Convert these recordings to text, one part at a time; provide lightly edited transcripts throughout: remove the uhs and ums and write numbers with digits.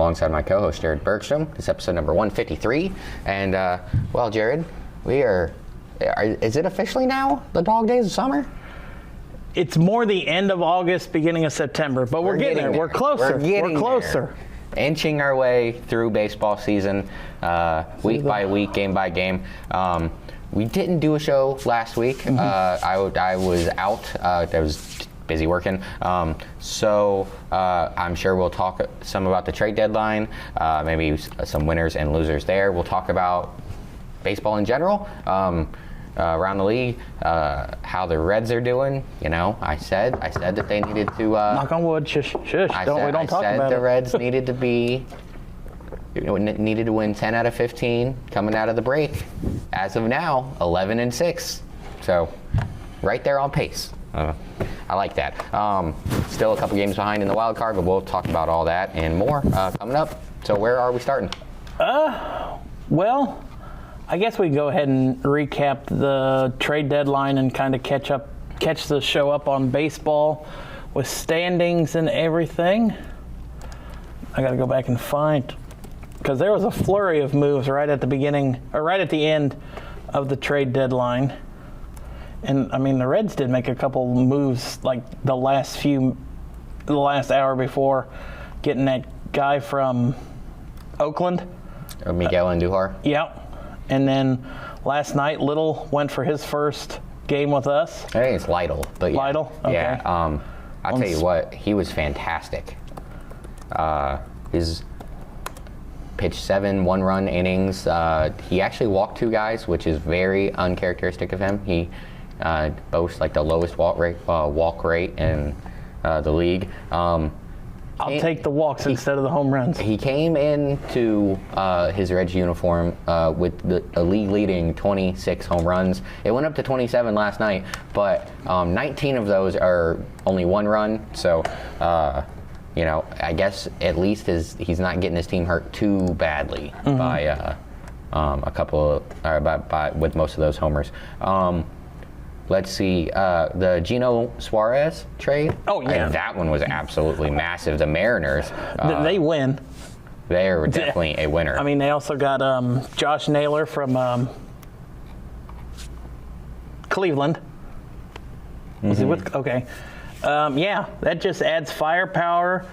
alongside my co-host Jared Bergstrom. This is episode number 153, and well, Jared, is it officially now the dog days of summer? It's more the end of August, beginning of September, but we're getting there. We're closer. We're closer. Inching our way through baseball season, week by week, game by game. We didn't do a show last week. Mm-hmm. I was out. I was busy working. So I'm sure we'll talk some about the trade deadline, maybe some winners and losers there. We'll talk about baseball in general, around the league, how the Reds are doing. You know, I said that they needed to knock on wood. Shush. We don't talk about it. I said the Reds needed to win 10 out of 15 coming out of the break. As of now, 11-6. So right there on pace. I like that. Still a couple games behind in the wild card, but we'll talk about all that and more coming up. So where are we starting? Well, I guess we can go ahead and recap the trade deadline and kind of catch the show up on baseball with standings and everything. I got to go back and find, because there was a flurry of moves right at the beginning, or right at the end of the trade deadline. And I mean, the Reds did make a couple moves like the last hour before, getting that guy from Oakland. Miguel Andujar. Yep. And then last night, Little went for his first game with us. I think it's Lytle. But yeah. Lytle? Okay. Yeah. I'll tell you what, he was fantastic. His pitched 7 one-run innings. He actually walked 2 guys, which is very uncharacteristic of him. He boasts like the lowest walk rate in the league. I'll take the walks instead of the home runs. He came into his Reds uniform with a league-leading 26 home runs. It went up to 27 last night, but 19 of those are only 1 run. So, you know, I guess at least he's not getting his team hurt too badly by a couple of, with most of those homers. Let's see, the Gino Suarez trade. Oh, yeah. That one was absolutely massive. The Mariners. They win. They're definitely a winner. I mean, they also got Josh Naylor from Cleveland. Was he with? Okay. Yeah, that just adds firepower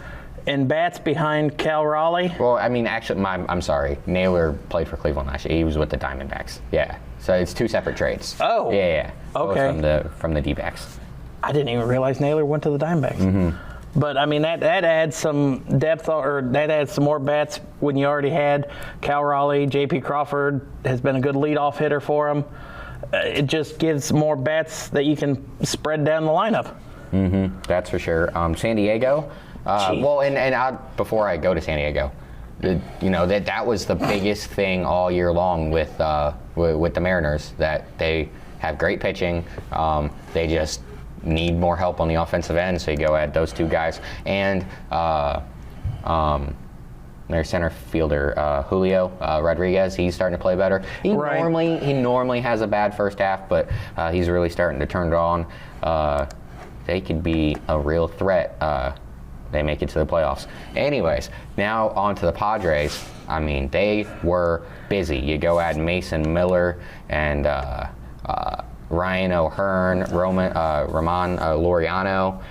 and bats behind Cal Raleigh. Well, I mean, actually, I'm sorry. Naylor played for Cleveland last year. He was with the Diamondbacks. Yeah. So it's 2 separate trades. Oh. Yeah. Okay. Both from the D-backs. I didn't even realize Naylor went to the Diamondbacks. Mm-hmm. But I mean, that adds some depth, or that adds some more bats when you already had Cal Raleigh. J.P. Crawford has been a good leadoff hitter for him. It just gives more bats that you can spread down the lineup. Mm-hmm. That's for sure. San Diego. Well, and before I go to San Diego, you know, that was the biggest thing all year long with the Mariners, that they have great pitching. They just need more help on the offensive end, so you go add those 2 guys. And their center fielder, Julio Rodriguez, he's starting to play better. He normally has a bad first half, but he's really starting to turn it on. They could be a real threat. They make it to the playoffs. Anyways, now on to the Padres. I mean, they were busy. You go add Mason Miller and Ryan O'Hearn, Ramon Laureano,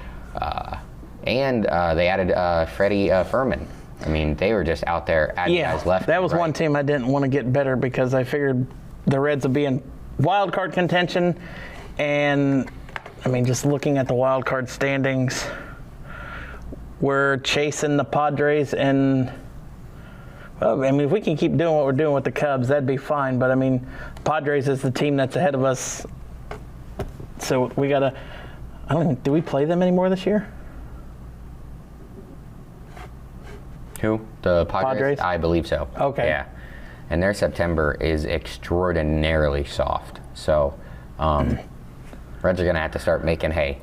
and they added Freddie Furman. I mean, they were just out there adding guys left. That was one team I didn't want to get better, because I figured the Reds would be in wild card contention. And I mean, just looking at the wild card standings, we're chasing the Padres, and well, I mean, if we can keep doing what we're doing with the Cubs, that'd be fine. But I mean, Padres is the team that's ahead of us, so we gotta. I don't even. Do we play them anymore this year? Who? The Padres? I believe so. Okay. Yeah, and their September is extraordinarily soft. So, Reds are gonna have to start making hay.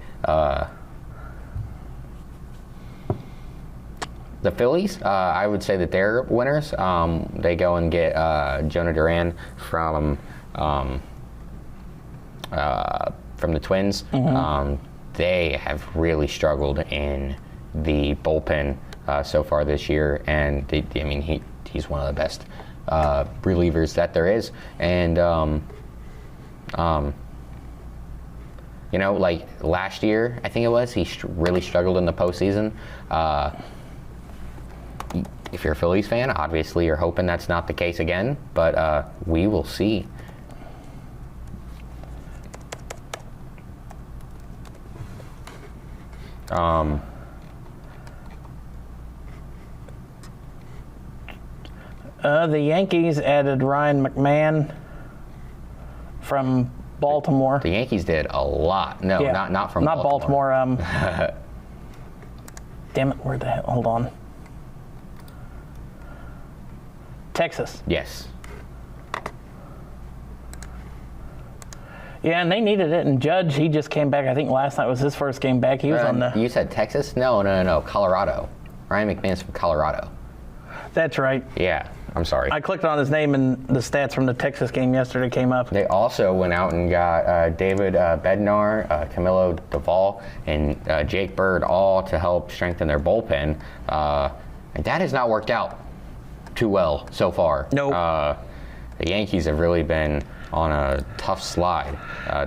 The Phillies, I would say that they're winners. They go and get Jonah Duran from the Twins. Mm-hmm. They have really struggled in the bullpen so far this year, and he's one of the best relievers that there is. And like last year, I think it was, he really struggled in the postseason. If you're a Phillies fan, obviously you're hoping that's not the case again, but we will see. The Yankees added Ryan McMahon from Baltimore. The Yankees did a lot. No, Yeah. not from Not Baltimore. Damn it, where the hell? Hold on. Texas. Yes. Yeah, and they needed it. And Judge, he just came back. I think last night was his first game back. He was on the. You said Texas? No. Colorado. Ryan McMahon's from Colorado. That's right. Yeah, I'm sorry. I clicked on his name, and the stats from the Texas game yesterday came up. They also went out and got David Bednar, Camilo Duvall, and Jake Bird, all to help strengthen their bullpen. And that has not worked out too well so far. Nope. The Yankees have really been on a tough slide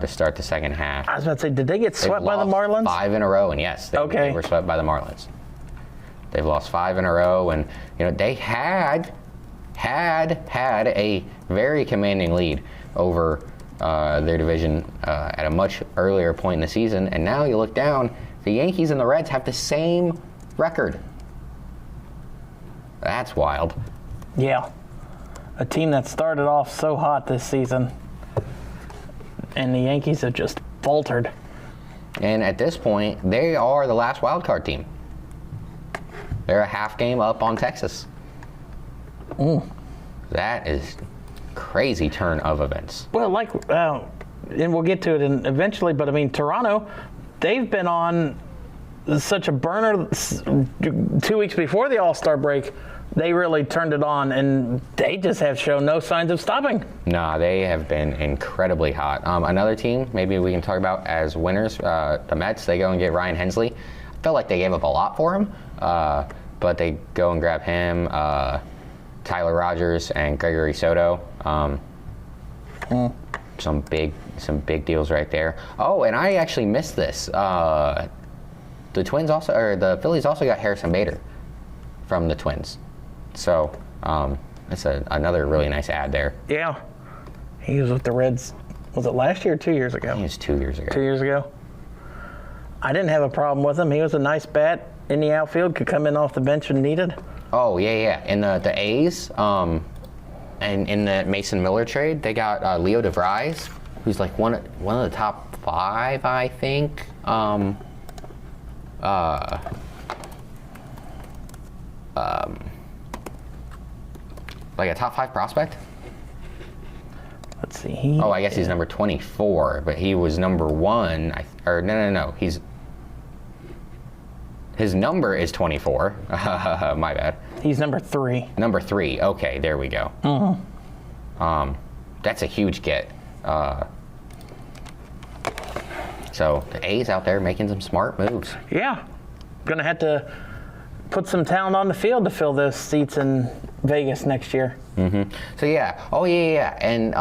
to start the second half. I was about to say, did they get swept by the They've lost Marlins? 5 in a row, and yes, they were swept by the Marlins. They've lost 5 in a row, and they had a very commanding lead over their division at a much earlier point in the season, and now you look down, the Yankees and the Reds have the same record. That's wild. Yeah. A team that started off so hot this season, and the Yankees have just faltered. And at this point, they are the last wild card team. They're a half game up on Texas. That is crazy turn of events. Well, and we'll get to it eventually, but I mean, Toronto, they've been on such a burner 2 weeks before the All-Star break. They really turned it on, and they just have shown no signs of stopping. Nah, they have been incredibly hot. Another team maybe we can talk about as winners, the Mets, they go and get Ryan Hensley. I felt like they gave up a lot for him, but they go and grab him, Tyler Rogers, and Gregory Soto. Some big deals right there. Oh, and I actually missed this. The Phillies also got Harrison Bader from the Twins. So that's another really nice ad there. Yeah. He was with the Reds, was it last year or 2 years ago? I think it was 2 years ago. 2 years ago? I didn't have a problem with him. He was a nice bat in the outfield, could come in off the bench when needed. Oh, yeah. In the A's, and in the Mason Miller trade, they got Leo DeVries, who's like one of the top 5, I think. Like a top 5 prospect? Let's see. I guess he's number 24, but he was number 1. No. His number is 24. My bad. He's number 3. Number 3. Okay, there we go. That's a huge get. So the A's out there making some smart moves. Yeah. Gonna have to put some talent on the field to fill those seats in Vegas next year. So yeah. Oh yeah. And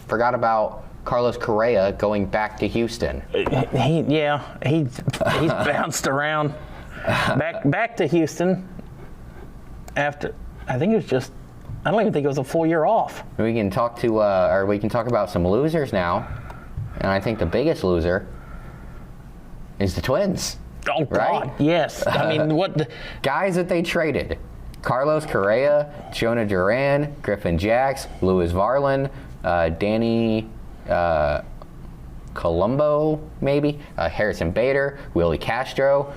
forgot about Carlos Correa going back to Houston. He's bounced around back to Houston after, I think it was just, I don't even think it was a full year off. We can talk about some losers now, and I think the biggest loser is the Twins. Oh God, right? yes. I mean, what guys that they traded: Carlos Correa, Jonah Duran, Griffin Jacks, Louis Varland, Danny Colombo, maybe Harrison Bader, Willie Castro.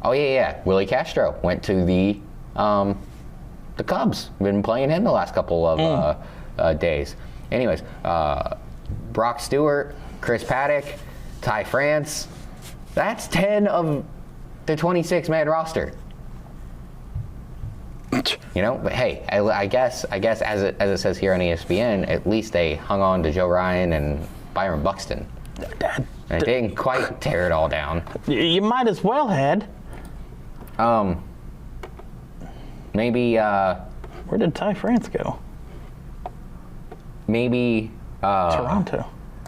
Willie Castro went to the Cubs. Been playing him the last couple of days. Anyways, Brock Stewart, Chris Paddock, Ty France. That's 10 of the 26-man roster. But hey, I guess as it says here on ESPN, at least they hung on to Joe Ryan and Byron Buxton. And they didn't quite tear it all down. You might as well had. Maybe. Where did Ty France go? Maybe. Toronto.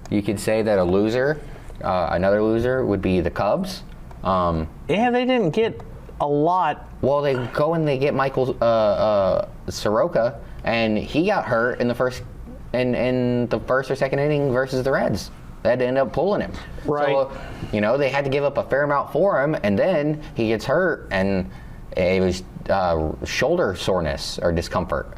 You could say that another loser would be the Cubs. Yeah, they didn't get a lot. Well, they go and they get Michael Soroka, and he got hurt in the first or second inning versus the Reds. They had to end up pulling him. Right. So, they had to give up a fair amount for him, and then he gets hurt, and it was shoulder soreness or discomfort.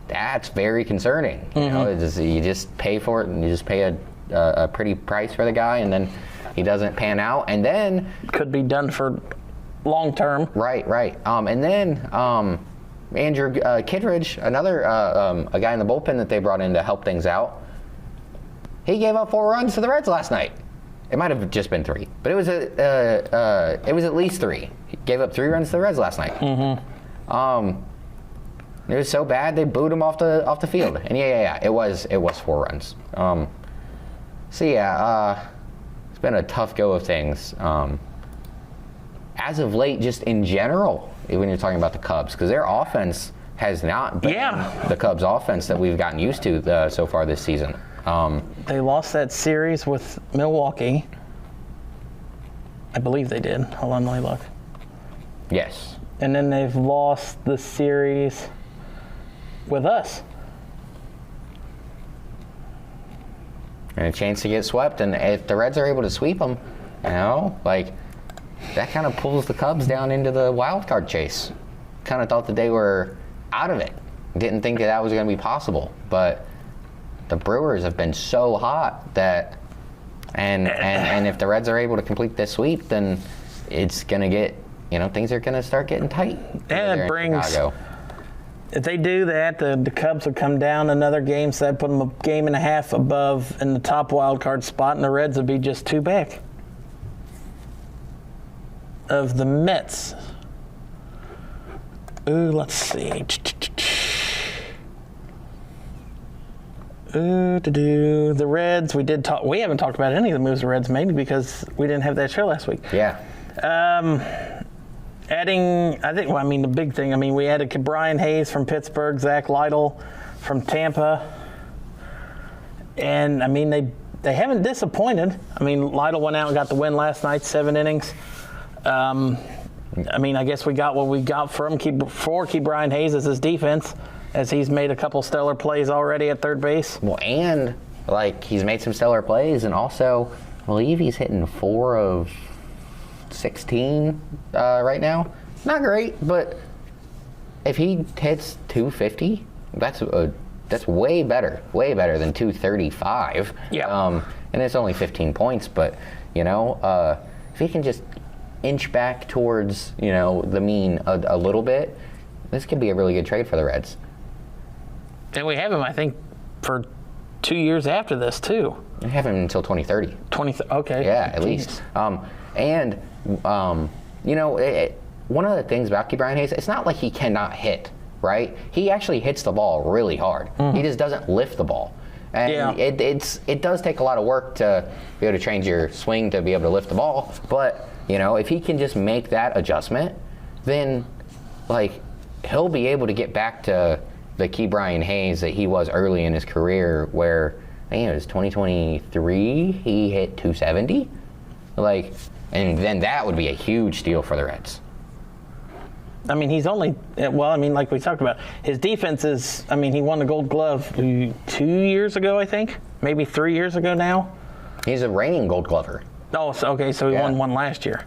That's very concerning. You just pay for it, and you just pay a pretty price for the guy, and then he doesn't pan out, and then could be done for long term. Right. And then Andrew Kittredge, another a guy in the bullpen that they brought in to help things out. He gave up 4 runs to the Reds last night. It might have just been 3, but it was at least 3. He gave up 3 runs to the Reds last night. It was so bad they booed him off the field. And yeah, it was 4 runs. It's been a tough go of things. As of late, just in general, when you're talking about the Cubs, because their offense has not been the Cubs' offense that we've gotten used to so far this season. They lost that series with Milwaukee. I believe they did. Hold on, let me look. Yes. And then they've lost the series with us. And a chance to get swept, and if the Reds are able to sweep them, that kind of pulls the Cubs down into the wild card chase. Kind of thought that they were out of it. Didn't think that was going to be possible, but the Brewers have been so hot that, and if the Reds are able to complete this sweep, then it's going to get, things are going to start getting tight. And it brings, if they do that, the Cubs would come down another game, so that'd put them a game and a half above in the top wild card spot, and the Reds would be just 2 back of the Mets. Ooh, let's see. The Reds, we haven't talked about any of the moves the Reds made because we didn't have that show last week. Yeah. The big thing, we added Brian Hayes from Pittsburgh, Zach Lytle from Tampa. And, they haven't disappointed. Lytle went out and got the win last night, 7 innings. I guess we got what we got for Brian Hayes as his defense, as he's made a couple stellar plays already at third base. Well, and, he's made some stellar plays, and also, I believe he's hitting 4 of 16 right now. Not great, but if he hits 250, that's way better than 235. Yeah. And it's only 15 points, but if he can just inch back towards the mean a little bit, this could be a really good trade for the Reds. And we have him, I think, for 2 years after this too. We have him until 2030. Okay. Yeah, at least. One of the things about Brian Hayes, it's not like he cannot hit, right? He actually hits the ball really hard. He just doesn't lift the ball. And it does take a lot of work to be able to change your swing to be able to lift the ball. But, if he can just make that adjustment, then, he'll be able to get back to the Brian Hayes that he was early in his career, where, I think it was 2023, he hit 270. And then that would be a huge steal for the Reds. He's only, like we talked about, his defense is, he won the Gold Glove 2 years ago, I think. Maybe 3 years ago now. He's a reigning Gold Glover. Oh, so he won one last year.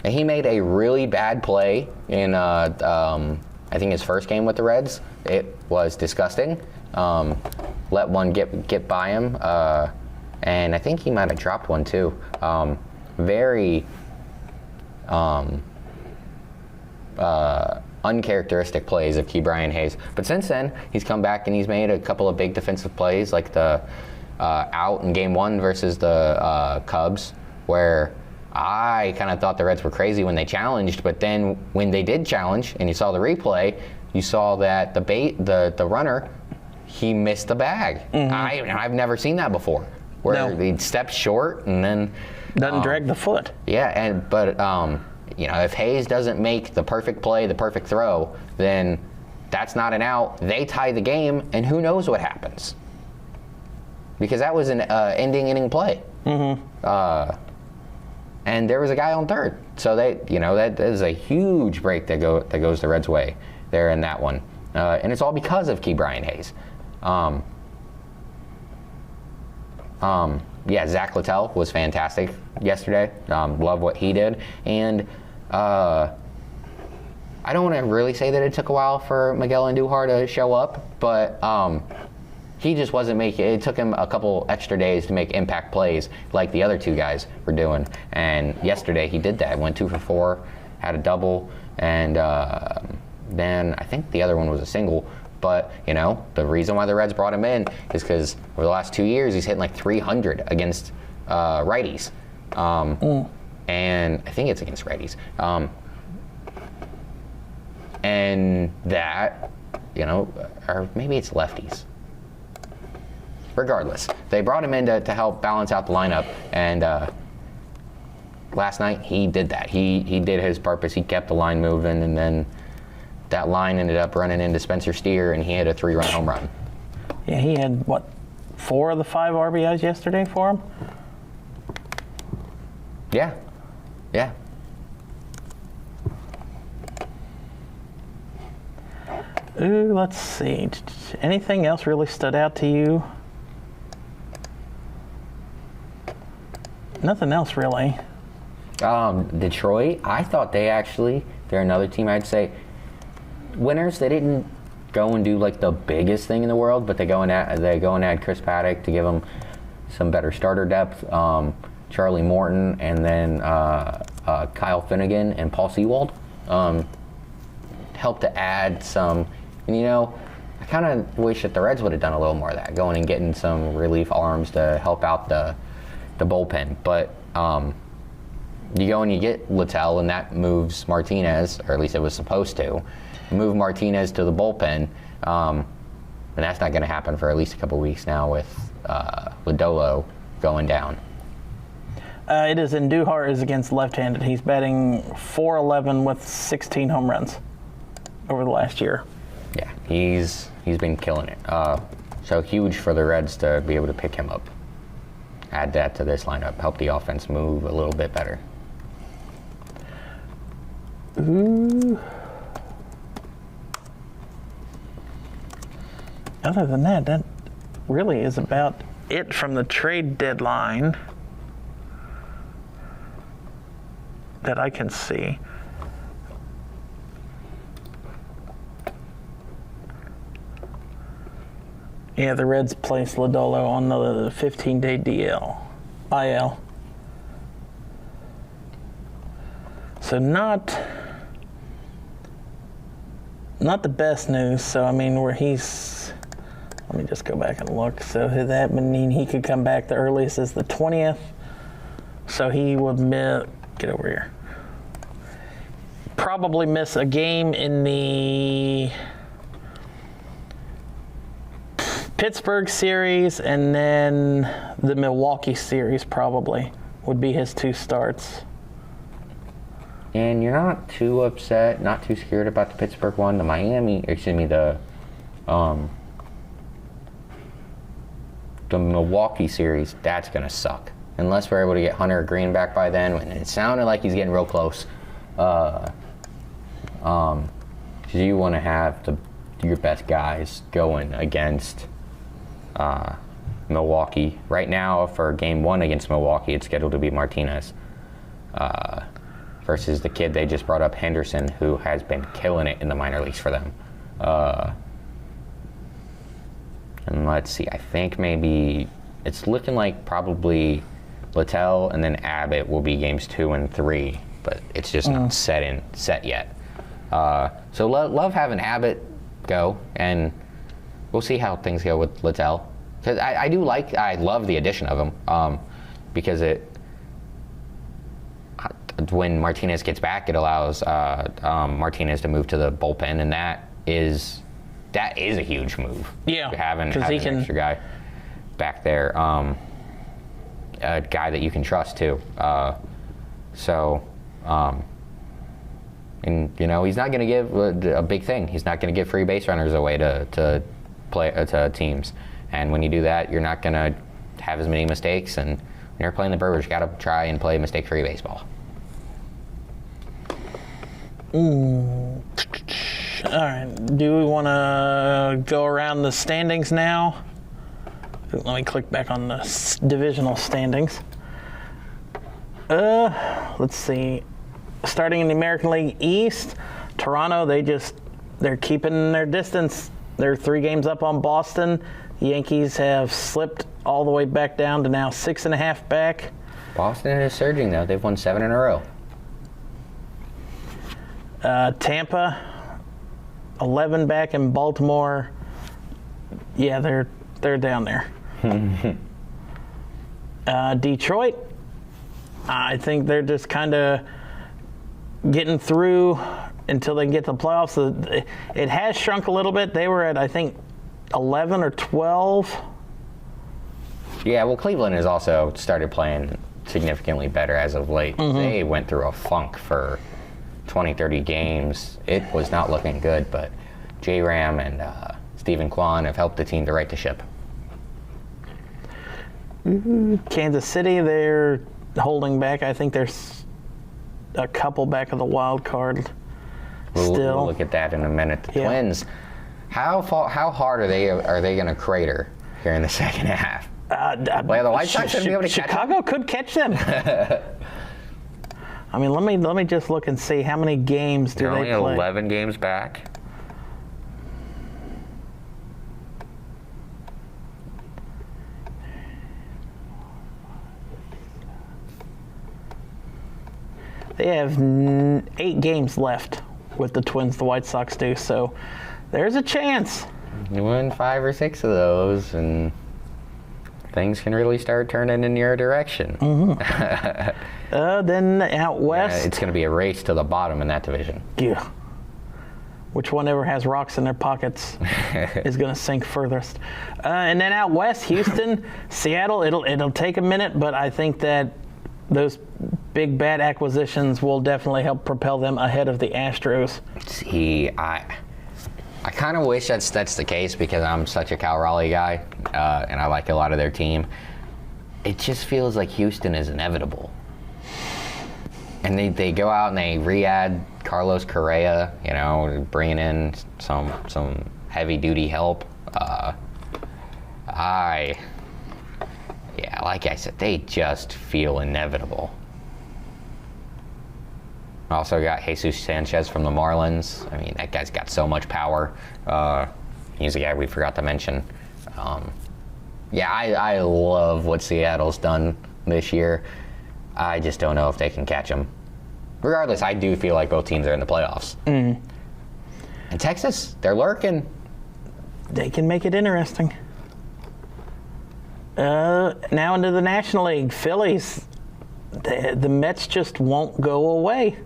And he made a really bad play in, I think, his first game with the Reds. It was disgusting. Let one get by him. And I think he might have dropped one, too. Very uncharacteristic plays of Brian Hayes. But since then, he's come back and he's made a couple of big defensive plays, like the out in Game 1 versus the Cubs, where I kind of thought the Reds were crazy when they challenged, but then when they did challenge, and you saw the replay, you saw that the runner, he missed the bag. I've never seen that before, where he stepped short and then doesn't drag the foot. Yeah, but if Hayes doesn't make the perfect play, the perfect throw, then that's not an out. They tie the game, and who knows what happens? Because that was an ending inning play. Mm-hmm. And there was a guy on third, so that is a huge break that goes the Reds' way there in that one, and it's all because of Ke'Bryan Hayes. Zach Littell was fantastic yesterday. Love what he did, and I don't want to really say that it took a while for Miguel Andujar to show up, but he just wasn't making it. It took him a couple extra days to make impact plays like the other two guys were doing. And yesterday he did that. Went 2 for 4, had a double, and then I think the other one was a single. But, the reason why the Reds brought him in is because over the last 2 years he's hitting like 300 against righties. And I think it's against righties. And that, or maybe it's lefties. Regardless, they brought him in to help balance out the lineup, and last night he did that. He did his purpose. He kept the line moving, and then that line ended up running into Spencer Steer, and he had a 3-run home run. Yeah, he had, 4 of the 5 RBIs yesterday for him? Yeah. Ooh, let's see. Anything else really stood out to you? Nothing else really. Detroit, I thought they're another team I'd say winners. They didn't go and do like the biggest thing in the world, but they go and add Chris Paddock to give them some better starter depth. Charlie Morton, and then Kyle Finnegan and Paul Sewald helped to add some. And I kind of wish that the Reds would have done a little more of that, going and getting some relief arms to help out the bullpen. But you go and you get Littell, and that moves Martinez, or at least it was supposed to move Martinez to the bullpen, and that's not going to happen for at least a couple weeks now with Lodolo going down. It is Andujar is against left-handed. He's batting .411 with 16 home runs over the last year. Yeah, he's been killing it. So huge for the Reds to be able to pick him up. Add that to this lineup, help the offense move a little bit better. Ooh. Other than that really is about it from the trade deadline that I can see. Yeah, the Reds placed Lodolo on the 15-day IL. So not the best news. So let me just go back and look. So that would mean he could come back the earliest is the 20th. So he would get over here. Probably miss a game in the Pittsburgh series, and then the Milwaukee series probably would be his 2 starts. And you're not too upset, not too scared about the Pittsburgh one, the Milwaukee series. That's gonna suck unless we're able to get Hunter Green back by then. And it sounded like he's getting real close. Because you want to have your best guys going against Milwaukee. Right now, for Game 1 against Milwaukee, it's scheduled to be Martinez versus the kid they just brought up, Henderson, who has been killing it in the minor leagues for them. And let's see, I think maybe it's looking like probably Littell and then Abbott will be Games 2 and 3, but it's just not set yet. So love having Abbott go, and we'll see how things go with Littell. Because I love the addition of him, because when Martinez gets back, it allows Martinez to move to the bullpen, and that is a huge move. Yeah, having an extra guy back there, a guy that you can trust too. And, he's not going to give a big thing. He's not going to give free base runners away to teams. And when you do that, you're not going to have as many mistakes. And when you're playing the Brewers, you got to try and play mistake-free baseball. All right. Do we want to go around the standings now? Let me click back on the divisional standings. Let's see. Starting in the American League East, Toronto, they're keeping their distance. They're 3 games up on Boston. The Yankees have slipped all the way back down to now 6.5 back. Boston is surging, though. They've won 7 in a row. Tampa, 11 back, and Baltimore, yeah, they're down there. Detroit, I think they're just kind of getting through until they can get to the playoffs. It has shrunk a little bit. They were at, I think, 11 or 12. Yeah, well, Cleveland has also started playing significantly better as of late. Mm-hmm. They went through a funk for 20, 30 games. It was not looking good, but J-Ram and Stephen Kwan have helped the team to right the ship. Kansas City, they're holding back. I think there's a couple back of the wild card still. We'll look at that in a minute. The Twins, how hard are they going to crater here in the second half? Well, the White Sox should be able to catch Chicago them. Could catch them. I mean, let me just look and see how many games do they play. They're only 11 games back. They have 8 games left with the Twins, the White Sox do, so there's a chance. You win 5 or 6 of those, and things can really start turning in your direction. Mm-hmm. Then out west. Yeah, it's going to be a race to the bottom in that division. Yeah. Which one ever has rocks in their pockets is going to sink furthest. And then out west, Houston, Seattle, it'll take a minute, but I think that those big bad acquisitions will definitely help propel them ahead of the Astros. See, I kind of wish that's the case because I'm such a Cal Raleigh guy, and I like a lot of their team. It just feels like Houston is inevitable. And they go out and they re-add Carlos Correa, bringing in some heavy-duty help. Like I said, they just feel inevitable. Also got Jesus Sanchez from the Marlins. I mean, that guy's got so much power. He's a guy we forgot to mention. I love what Seattle's done this year. I just don't know if they can catch him. Regardless, I do feel like both teams are in the playoffs. Mm. And Texas, they're lurking. They can make it interesting. Now into the National League. Phillies, the Mets just won't go away.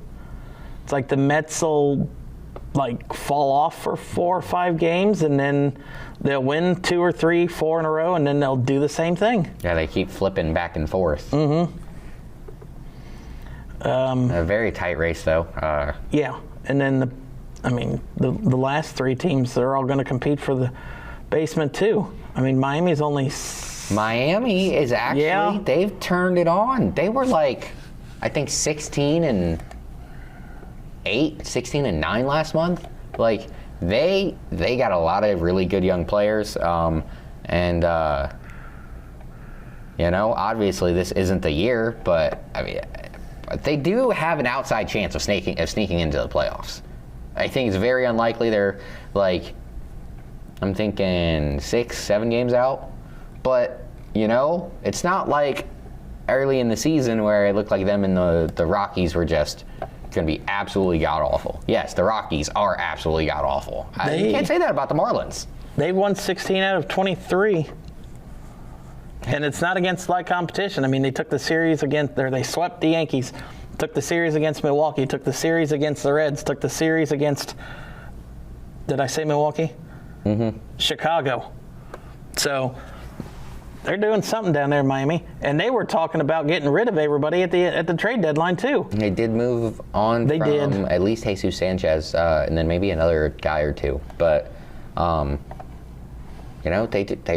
It's like the Mets will fall off for 4 or 5 games, and then they'll win 2 or 3, 4 in a row, and then they'll do the same thing. Yeah, they keep flipping back and forth. Mm-hmm. A very tight race, though. Yeah, and then the last 3 teams, they're all going to compete for the basement too. I mean, Miami's only. Miami is actually they've turned it on. They were I think 16-8, 16-9 last month. They got a lot of really good young players, and obviously this isn't the year, but I mean, they do have an outside chance of sneaking into the playoffs. I think it's very unlikely. They're I'm thinking 6, 7 games out, but it's not like early in the season where it looked like them and the Rockies were just going to be absolutely god-awful. Yes, the Rockies are absolutely god-awful. You can't say that about the Marlins. They've won 16 out of 23. And it's not against light competition. I mean, they took the series they swept the Yankees, took the series against Milwaukee, took the series against the Reds, took the series against, did I say Milwaukee? Mm-hmm. Chicago. So, They're doing something down there in Miami, and they were talking about getting rid of everybody at the trade deadline too. They did move on from at least Jesus Sanchez, and then maybe another guy or two. But they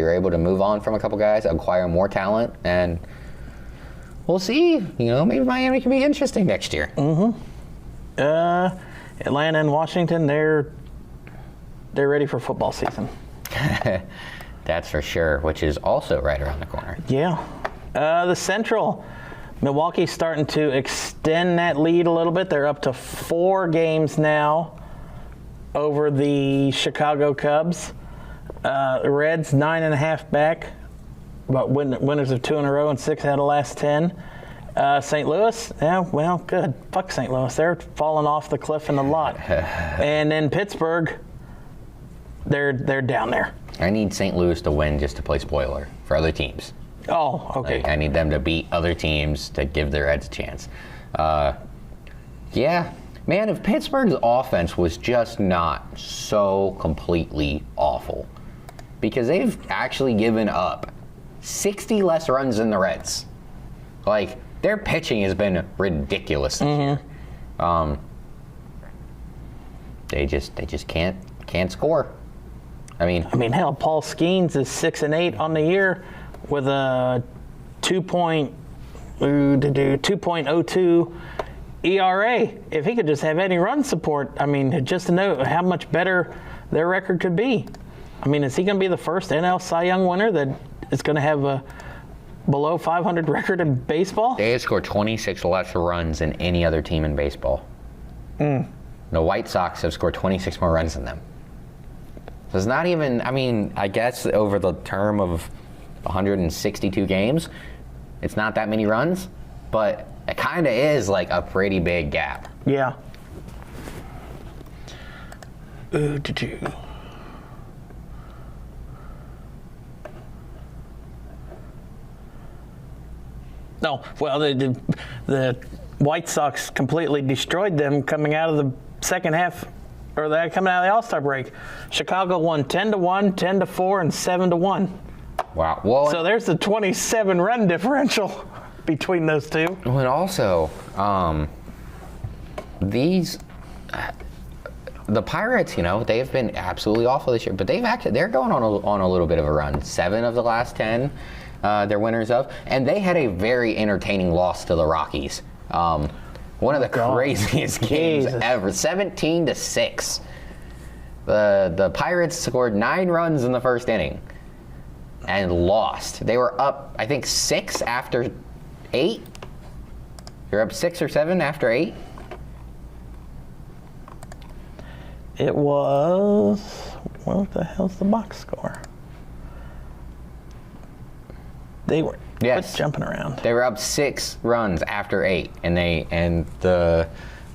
were able to move on from a couple guys, acquire more talent, and we'll see. Maybe Miami can be interesting next year. Mm-hmm. Atlanta and Washington, they're ready for football season. That's for sure, which is also right around the corner. Yeah. The Central, Milwaukee's starting to extend that lead a little bit. They're up to 4 games now over the Chicago Cubs. The Reds 9.5 back, but winners of 2 in a row and 6 out of the last 10. St. Louis, good. Fuck St. Louis. They're falling off the cliff in the lot. And then Pittsburgh, they're down there. I need St. Louis to win just to play spoiler for other teams. Oh, okay. I need them to beat other teams to give their Reds a chance. Yeah, man, if Pittsburgh's offense was just not so completely awful, because they've actually given up 60 less runs than the Reds. Like, their pitching has been ridiculous this year. They just can't score. I mean, hell, Paul Skeens is 6-8 on the year with a 2.02 ERA. If he could just have any run support, just to know how much better their record could be. Is he going to be the first NL Cy Young winner that is going to have a below 500 record in baseball? They have scored 26 less runs than any other team in baseball. The White Sox have scored 26 more runs than them. So it's not even, I guess over the term of 162 games, it's not that many runs, but it kind of is like a pretty big gap. Yeah. No, well, the White Sox completely destroyed them coming out of the second half, or they're coming out of the All-Star break. Chicago won 10-1, 10-4, and 7-1. Wow. Well, so there's the 27 run differential between those two. Well, and also, the Pirates, they've been absolutely awful this year, but they're going on a little bit of a run. 7 of the last 10, they're winners of, and they had a very entertaining loss to the Rockies. One of the craziest games ever, 17-6. The Pirates scored 9 runs in the first inning and lost. They were up, I think, 6 after 8. You're up 6 or 7 after 8. It was, what the hell's the box score? They were jumping around. They were up 6 runs after 8, to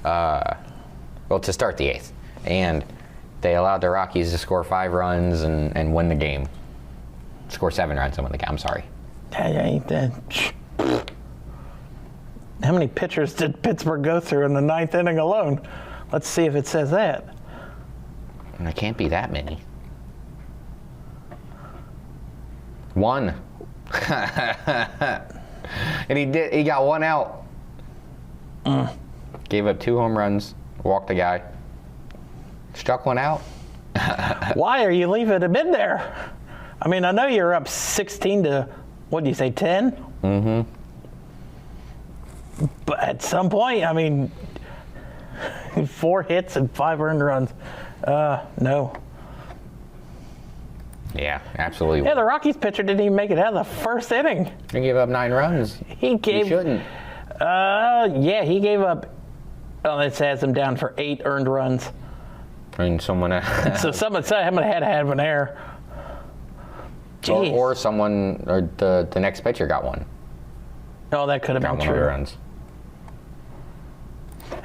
start the 8th, and they allowed the Rockies to score 5 runs and win the game. Score 7 runs and win the game. I'm sorry. How many pitchers did Pittsburgh go through in the 9th inning alone? Let's see if it says that. And it can't be that many. 1. And he got 1 out. Gave up 2 home runs, walked the guy, struck 1 out. Why are you leaving him in there? I know you're up 16 to, what do you say, 10? Mm-hmm. But at some point, 4 hits and 5 earned runs. No. Yeah, absolutely. Yeah, the Rockies pitcher didn't even make it out of the first inning. He gave up 9 runs. He shouldn't. He gave up. Oh, it has him down for 8 earned runs. Someone. So someone said I'm gonna have an error. Or someone, or the next pitcher got 1. Oh, that could have been true. Runs.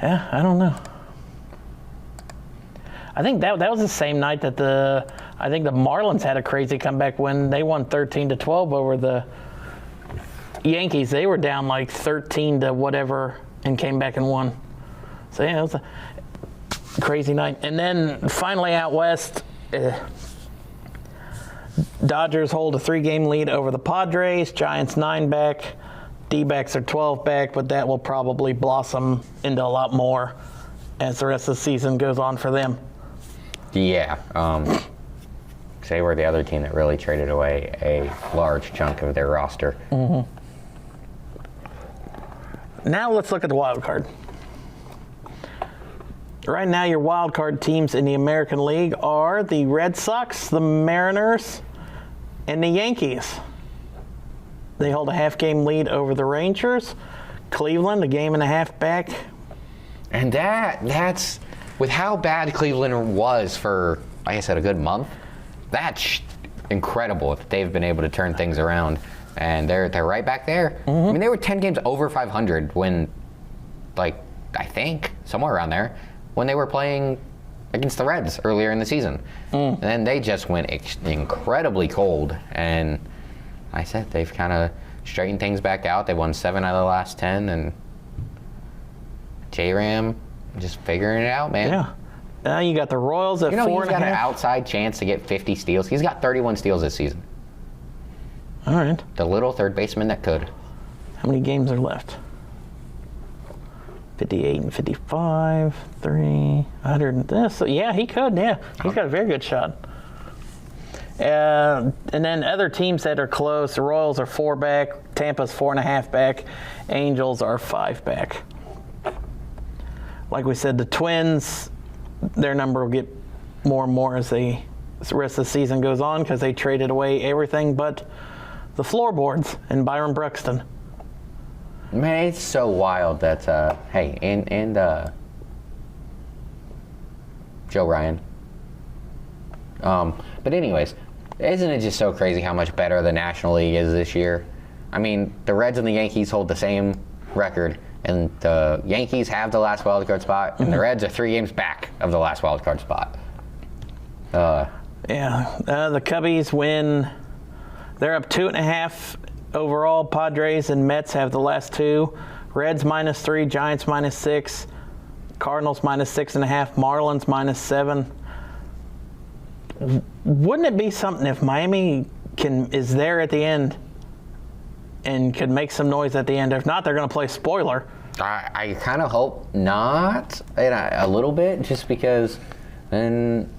Yeah, I don't know. I think that was the same night that the Marlins had a crazy comeback when they won 13-12 over the Yankees. They were down like 13 to whatever and came back and won. So yeah, it was a crazy night. And then finally out west, Dodgers hold a 3-game lead over the Padres. Giants 9-back. D-backs are 12-back, but that will probably blossom into a lot more as the rest of the season goes on for them. Yeah. They were the other team that really traded away a large chunk of their roster. Mm-hmm. Now let's look at the wild card. Right now, your wild card teams in the American League are the Red Sox, the Mariners, and the Yankees. They hold a half-game lead over the Rangers. Cleveland, a game and a half back. And that's with how bad Cleveland was for, like I said, a good month. That's incredible that they've been able to turn things around, and they're right back there. I mean, they were 10 games over 500 when, like, I think somewhere around there, when they were playing against the Reds earlier in the season. And then they just went incredibly cold, and I said they've kind of straightened things back out. They won 7 out of the last 10, and J-Ram just figuring it out, man. Yeah. Now you got the Royals at 4.5. He's got an outside chance to get 50 steals. He's got 31 steals this season. All right. The little third baseman that could. How many games are left? 58 and 55, 100 and this. So yeah, he could. Yeah, he's got a very good shot. And then other teams that are close, the Royals are 4-back, Tampa's 4.5 back, Angels are 5 back. Like we said, the Twins, their number will get more and more as the rest of the season goes on because they traded away everything but the floorboards and Byron Bruxton. Man, it's so wild that and Joe Ryan. But anyways, isn't it just so crazy how much better the National League is this year? I mean, the Reds and the Yankees hold the same record, and the Yankees have the last wild card spot, and the Reds are 3 games back of the last wild card spot. The Cubbies win. They're up 2.5 overall. Padres and Mets have the last 2. Reds -3, Giants -6, Cardinals -6.5, Marlins -7. Wouldn't it be something if Miami is there at the end and could make some noise at the end? If not, they're going to play spoiler. I kind of hope not, a little bit, just because then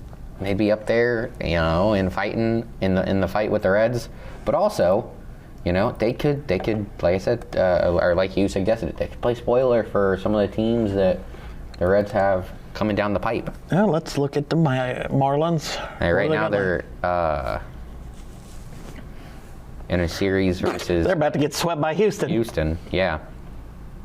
maybe up there, and fighting in the fight with the Reds, but also, they could, like I said, or like you suggested, they could play spoiler for some of the teams that the Reds have coming down the pipe. Well, let's look at the Marlins. Hey, right now they're in a series versus... They're about to get swept by Houston. Houston, yeah.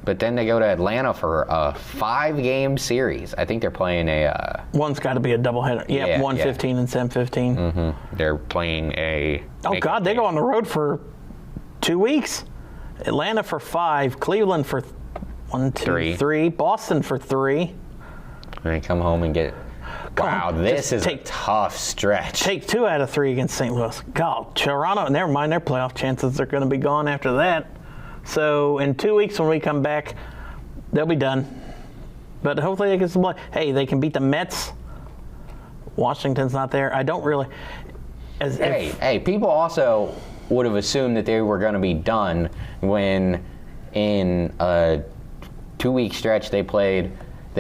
But then they go to Atlanta for a 5-game series. I think they're playing a... One's got to be a doubleheader. Yep, 1-15 and 7-15. Mm-hmm. They're playing a... Oh, God, they go on the road for 2 weeks. Atlanta for 5, Cleveland for 1, 2, 3, Boston for 3. And they come home and get... Wow, this is a tough stretch. Take 2 out of 3 against St. Louis. God, Toronto, never mind, their playoff chances are going to be gone after that. So in 2 weeks when we come back, they'll be done. But hopefully they can some play. Hey, they can beat the Mets. Washington's not there. I don't really... Hey, people also would have assumed that they were going to be done when in a 2-week stretch they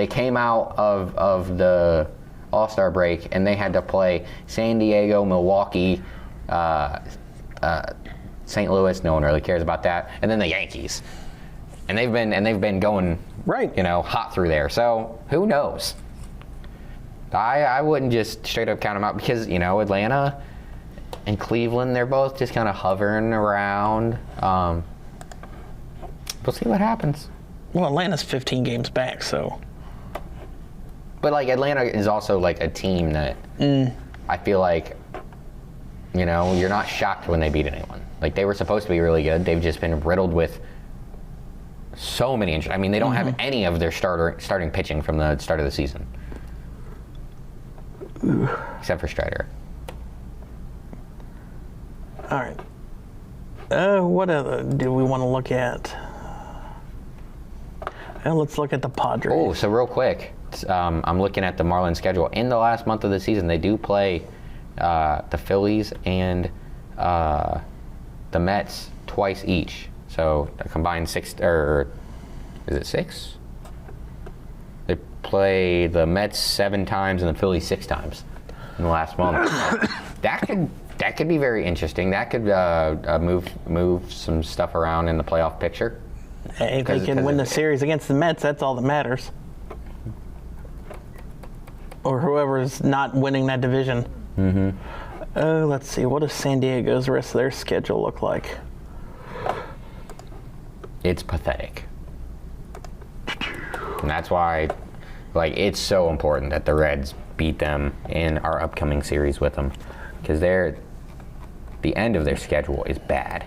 came out of the All-Star break and they had to play San Diego, Milwaukee, St. Louis. No one really cares about that, and then the Yankees, and they've been going right, hot through there. So who knows? I wouldn't just straight up count them out because Atlanta and Cleveland, they're both just kind of hovering around. We'll see what happens. Well, Atlanta's 15 games back, so. But Atlanta is also a team that I feel like, you're not shocked when they beat anyone. They were supposed to be really good. They've just been riddled with so many injuries. I mean, they don't have any of their starting pitching from the start of the season. Except for Strider. All right. What other do we want to look at? Let's look at the Padres. Oh, so real quick, I'm looking at the Marlins schedule. In the last month of the season, they do play the Phillies and the Mets twice each. So a combined 6, or is it 6? They play the Mets 7 times and the Phillies 6 times in the last month. That could be very interesting. That could move some stuff around in the playoff picture. If they can win the series against the Mets, that's all that matters. Or whoever's not winning that division. Mm-hmm. Let's see. What does San Diego's rest of their schedule look like? It's pathetic. And that's why, like, it's so important that the Reds beat them in our upcoming series with them. Because the end of their schedule is bad.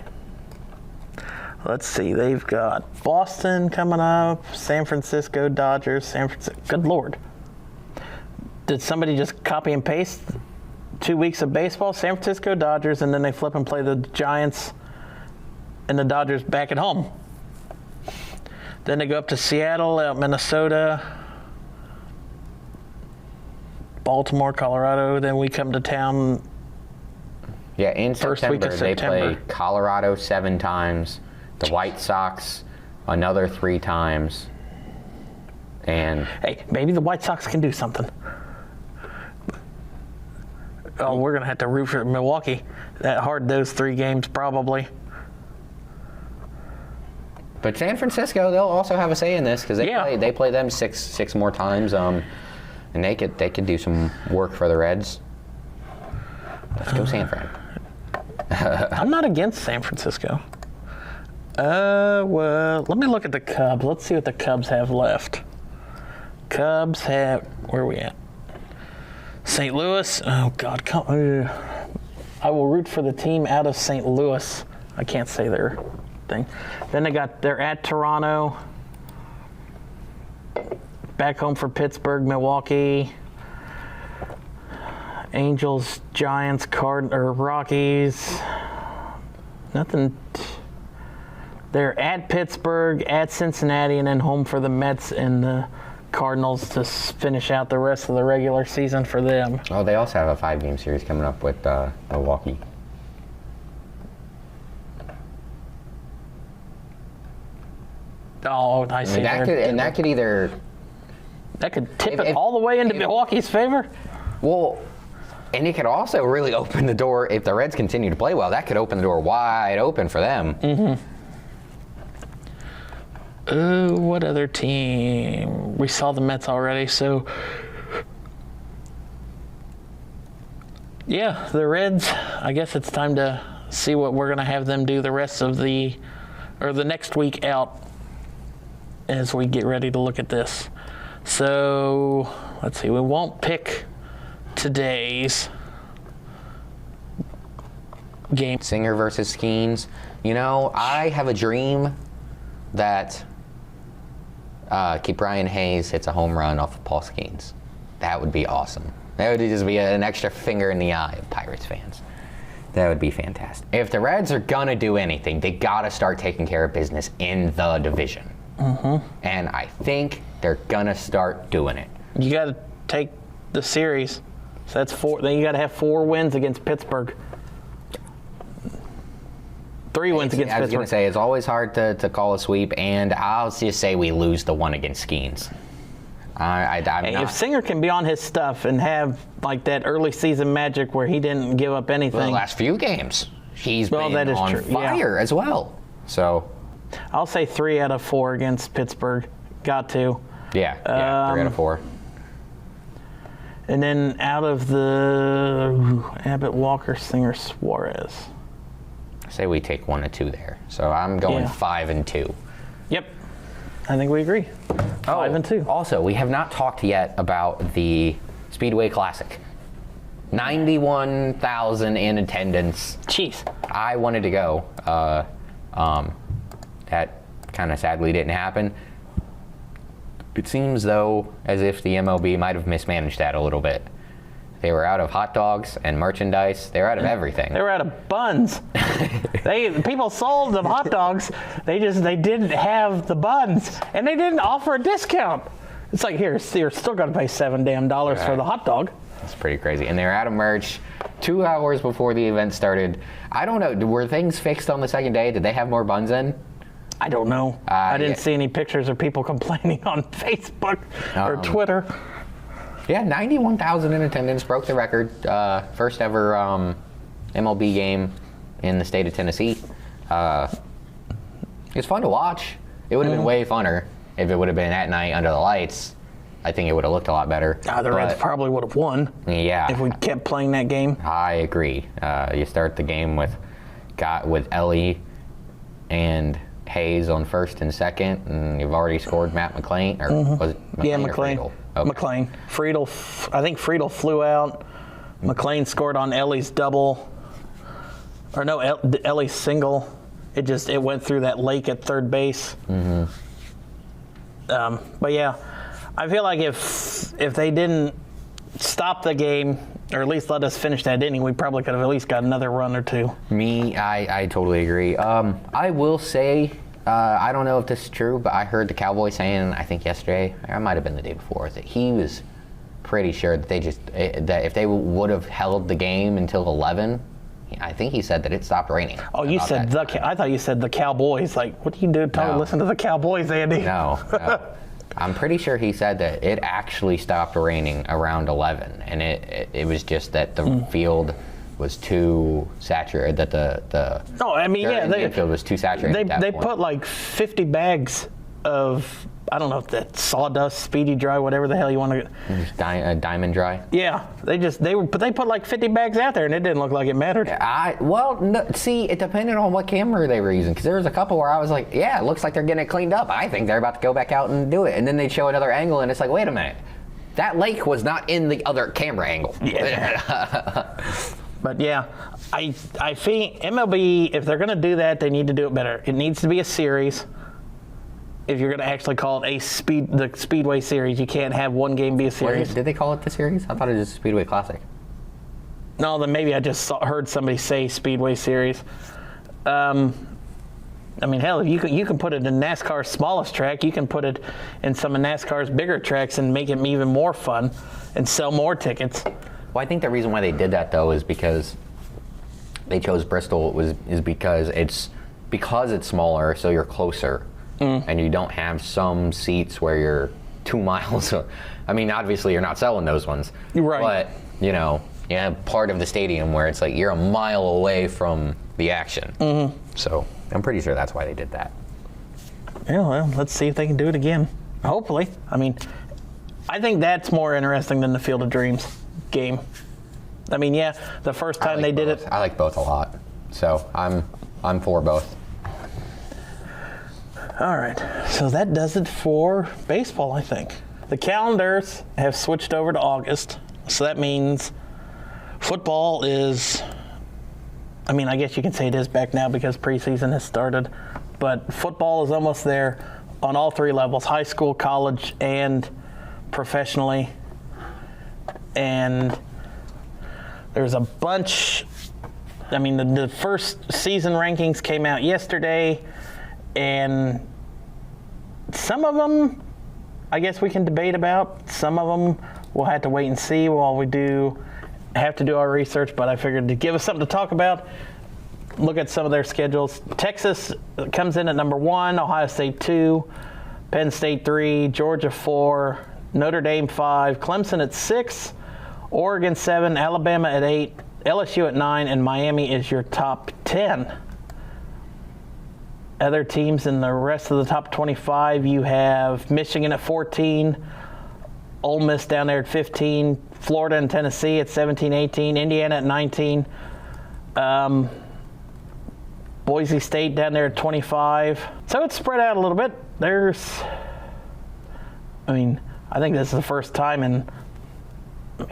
Let's see. They've got Boston coming up, San Francisco Dodgers, San Francisco. Good Lord. Did somebody just copy and paste 2 weeks of baseball? San Francisco Dodgers, and then they flip and play the Giants and the Dodgers back at home. Then they go up to Seattle, out Minnesota, Baltimore, Colorado. Then we come to town. Yeah, in September, they play Colorado 7 times, the White Sox another 3 times, and... Hey, maybe the White Sox can do something. Oh, we're going to have to root for Milwaukee. That hard, those 3 games, probably. But San Francisco, they'll also have a say in this, because they play them six more times, and they could do some work for the Reds. Let's go San Fran. I'm not against San Francisco. Well, let me look at the Cubs. Let's see what the Cubs have left. Cubs have, where are we at? St. Louis. Oh God, I will root for the team out of St. Louis. I can't say their thing. Then they're at Toronto. Back home for Pittsburgh, Milwaukee. Angels, Giants, Rockies. Nothing. They're at Pittsburgh, at Cincinnati, and then home for the Mets and the Cardinals to finish out the rest of the regular season for them. Oh, they also have a 5-game series coming up with Milwaukee. Oh, I see. That could either... That could tip it all the way into Milwaukee's favor. Well, and it could also really open the door, if the Reds continue to play well, that could open the door wide open for them. Mm-hmm. What other team? We saw the Mets already, so... Yeah, the Reds, I guess it's time to see what we're going to have them do the rest of the next week out as we get ready to look at this. So, let's see, we won't pick today's game. Singer versus Skeens. You know, I have a dream that Brian Hayes hits a home run off of Paul Skeens. That would be awesome. That would just be an extra finger in the eye of Pirates fans. That would be fantastic. If the Reds are gonna do anything, they gotta start taking care of business in the division. Mm-hmm. And I think they're gonna start doing it. You gotta take the series. So that's 4. Then you gotta have 4 wins against Pittsburgh. 3 wins against Pittsburgh. I was gonna say, it's always hard to call a sweep, and I'll just say we lose the one against Skeens. If Singer can be on his stuff and have like that early season magic where he didn't give up anything. Well, the last few games, he's been on fire as well. So, I'll say 3 out of 4 against Pittsburgh. Got to. Yeah, 3 out of 4. And then out of the Abbott, Walker, Singer, Suarez. I say we take 1 or 2 there. So I'm going 5-2. Yep. I think we agree. 5-2. Also, we have not talked yet about the Speedway Classic. 91,000 in attendance. Jeez. I wanted to go. That kind of sadly didn't happen. It seems, though, as if the MLB might have mismanaged that a little bit. They were out of hot dogs and merchandise. They were out of everything. They were out of buns. People sold them hot dogs. They didn't have the buns, and they didn't offer a discount. It's like, here, you're still going to pay $7 for the hot dog. That's pretty crazy. And they were out of merch 2 hours before the event started. I don't know. Were things fixed on the second day? Did they have more buns in? I don't know. I didn't see any pictures of people complaining on Facebook or Twitter. Yeah, 91,000 in attendance, broke the record. First ever MLB game in the state of Tennessee. It's fun to watch. It would have been way funner if it would have been at night under the lights. I think it would have looked a lot better. The Reds probably would have won. Yeah. If we kept playing that game. I agree. You start the game with Ellie and Hayes on first and second, and you've already scored Matt McClain. Or was it McClain? Yeah, McClain. Okay. McClain. I think Friedel flew out. McClain scored on Ellie's double. Or no, Ellie's single. It went through that lake at third base. But yeah, I feel like if they didn't stop the game, or at least let us finish that inning, we probably could have at least got another run or two. I totally agree. I will say, I don't know if this is true, but I heard the Cowboy saying, I think yesterday, or it might have been the day before, that he was pretty sure that that if they would have held the game until 11, I think he said that it stopped raining. Oh, you said I thought you said the Cowboys. Like, what do you do? Listen to the Cowboys, Andy. No. I'm pretty sure he said that it actually stopped raining around 11, and it was just that the field was too saturated. That the field was too saturated. They put like 50 bags of, I don't know if that's sawdust, speedy dry, whatever the hell you want to. Diamond dry. Yeah, they put like 50 bags out there, and it didn't look like it mattered. It depended on what camera they were using, because there was a couple where I was like, yeah, it looks like they're getting it cleaned up. I think they're about to go back out and do it, and then they'd show another angle, and it's like, wait a minute, that lake was not in the other camera angle. Yeah. But yeah, I think MLB, if they're going to do that, they need to do it better. It needs to be a series. If you're going to actually call it the Speedway Series, you can't have one game be a series. Did they call it the series? I thought it was Speedway Classic. No, then maybe I just heard somebody say Speedway Series. I mean, hell, you can put it in NASCAR's smallest track. You can put it in some of NASCAR's bigger tracks and make it even more fun and sell more tickets. Well, I think the reason why they did that, though, is because they chose Bristol is because it's smaller, so you're closer. And you don't have some seats where you're 2 miles. I mean, obviously you're not selling those ones. Right. But, you have part of the stadium where it's like you're a mile away from the action. So I'm pretty sure that's why they did that. Yeah, well, let's see if they can do it again. Hopefully. I mean, I think that's more interesting than the Field of Dreams game. I mean, yeah, the first time they did it. I like both a lot. So I'm for both. All right, so that does it for baseball, I think. The calendars have switched over to August, so that means football is, I mean, I guess you can say it is back now because preseason has started, but football is almost there on all three levels, high school, college, and professionally. And there's a bunch, I mean, the first season rankings came out yesterday, and some of them, I guess we can debate about. Some of them we'll have to wait and see while we have to do our research, but I figured to give us something to talk about, look at some of their schedules. Texas comes in at number 1, Ohio State 2, Penn State 3, Georgia 4, Notre Dame 5, Clemson at 6, Oregon 7, Alabama at 8, LSU at 9, and Miami is your top 10. Other teams in the rest of the top 25, you have Michigan at 14, Ole Miss down there at 15, Florida and Tennessee at 17, 18, Indiana at 19, Boise State down there at 25. So it's spread out a little bit. I think this is the first time in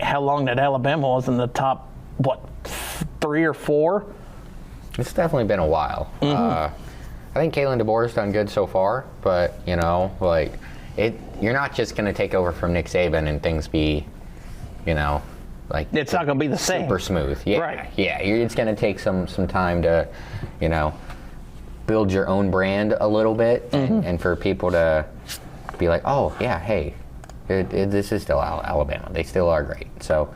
how long that Alabama was in the top, 3 or 4? It's definitely been a while. I think Kalen DeBoer's done good so far, but you're not just going to take over from Nick Saban and things be, it's not going to be the same. Super smooth. Yeah, right. Yeah, it's going to take some time to, build your own brand a little bit, and for people to be like, oh yeah, hey, This is still Alabama. They still are great. So,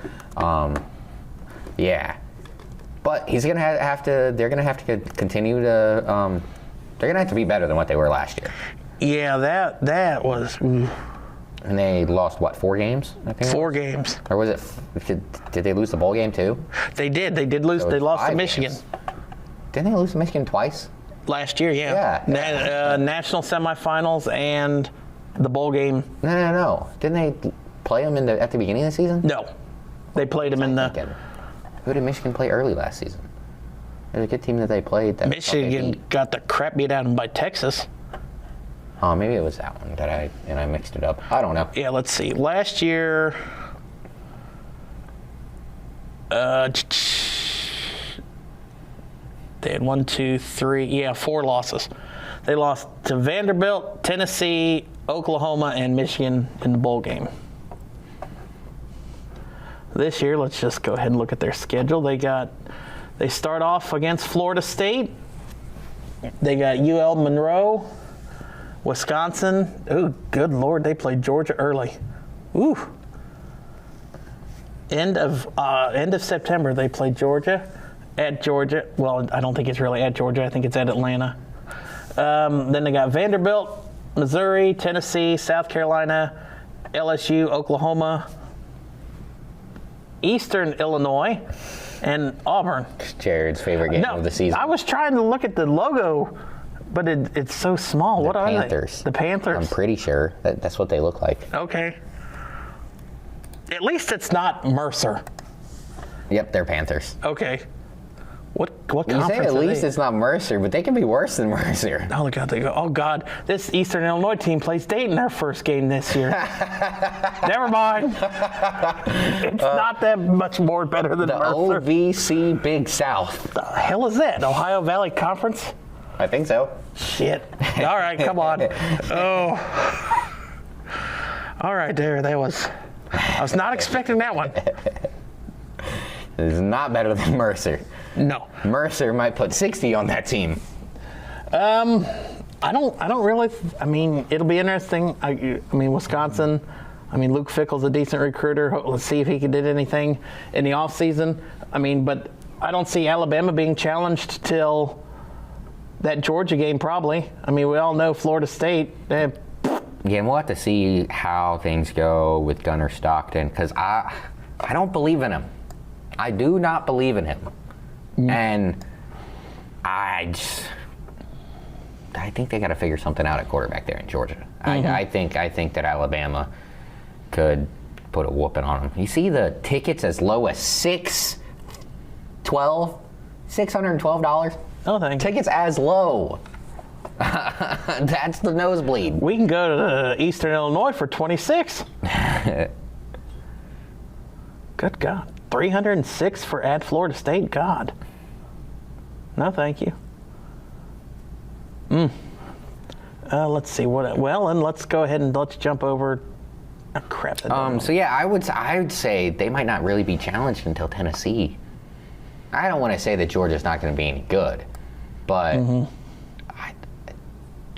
yeah. But he's gonna have to. They're gonna have to continue to. They're gonna have to be better than what they were last year. Yeah, that was. And they lost what, 4 games? I think 4 games. Or was it? Did they lose the bowl game too? They did. They did lose. So they lost to 5 Michigan. games. Didn't they lose to Michigan twice? Last year, yeah. National semifinals and the bowl game. No. Didn't they play them at the beginning of the season? No, they played them in the. Who did Michigan play early last season? There's a good team that they played. That Michigan got the crap beat out of them by Texas. Oh, maybe it was that one that I mixed it up. I don't know. Yeah, let's see. Last year, they had 1, 2, 3, 4 losses. They lost to Vanderbilt, Tennessee, Oklahoma, and Michigan in the bowl game. This year, let's just go ahead and look at their schedule. They start off against Florida State. They got UL Monroe, Wisconsin. Ooh, good Lord, they played Georgia early. Ooh. End of September, they played Georgia. At Georgia. Well, I don't think it's really at Georgia. I think it's at Atlanta. Then they got Vanderbilt, Missouri, Tennessee, South Carolina, LSU, Oklahoma, Eastern Illinois, and Auburn. Jared's favorite game of the season. I was trying to look at the logo, but it's so small. What are Panthers. they? The Panthers. I'm pretty sure that's what they look like. Okay. At least it's not Mercer. Yep, they're Panthers. Okay. What you conference say at are least they? It's not Mercer, but they can be worse than Mercer. Oh, God, they go, oh, God, this Eastern Illinois team plays Dayton their first game this year. Never mind. It's not that much more better than the Mercer. OVC Big South. The hell is that? Ohio Valley Conference? I think so. Shit. All right, come on. Oh. All right, there. That was. I was not expecting that one. It's not better than Mercer. No. Mercer might put 60 on that team. I don't really. I mean, it'll be interesting. I mean, Wisconsin. I mean, Luke Fickell's a decent recruiter. Let's see if he did anything in the offseason. I mean, but I don't see Alabama being challenged till that Georgia game, probably. I mean, we all know Florida State. Yeah, and we'll have to see how things go with Gunnar Stockton, because I don't believe in him. I do not believe in him. And I think they got to figure something out at quarterback there in Georgia. I think that Alabama could put a whooping on them. You see the tickets as low as $612. Oh, thanks. Tickets as low. That's the nosebleed. We can go to Eastern Illinois for 26. Good God. 306 for at Florida State? God. No, thank you. Let's see what. Well, and let's go ahead and let's jump over. Oh, crap. So yeah, I would say they might not really be challenged until Tennessee. I don't want to say that Georgia's not going to be any good, but I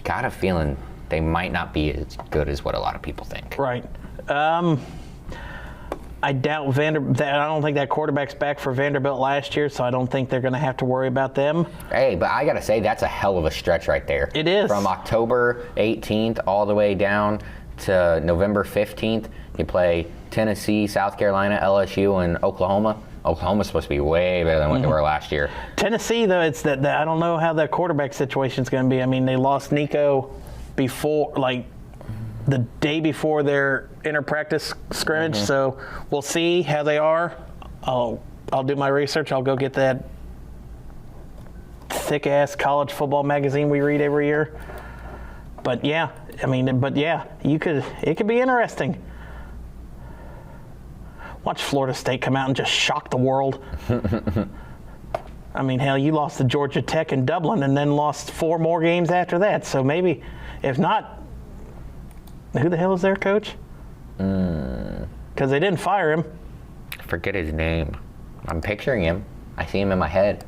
got a feeling they might not be as good as what a lot of people think. Right. I doubt I don't think that quarterback's back for Vanderbilt last year, so I don't think they're going to have to worry about them. Hey, but I got to say, that's a hell of a stretch right there. It is. From October 18th all the way down to November 15th, you play Tennessee, South Carolina, LSU, and Oklahoma. Oklahoma's supposed to be way better than what they were last year. Tennessee, though, it's that I don't know how that quarterback situation's going to be. I mean, they lost Nico before, like, the day before their inter-practice scrimmage, so we'll see how they are. I'll do my research. I'll go get that thick-ass college football magazine we read every year. But yeah, it could be interesting. Watch Florida State come out and just shock the world. I mean, hell, you lost to Georgia Tech in Dublin and then lost 4 more games after that. So maybe, if not, who the hell is their coach? Because they didn't fire him. I forget his name. I'm picturing him. I see him in my head.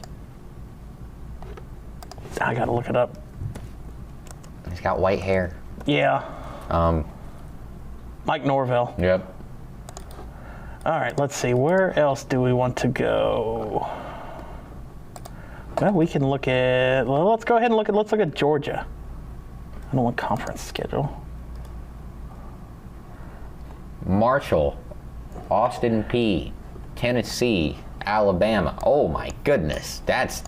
I got to look it up. He's got white hair. Yeah. Mike Norvell. Yep. All right, let's see. Where else do we want to go? Well, we can look at. Well, let's go ahead and let's look at Georgia. I don't want conference schedule. Marshall, Austin P, Tennessee, Alabama. Oh my goodness, that's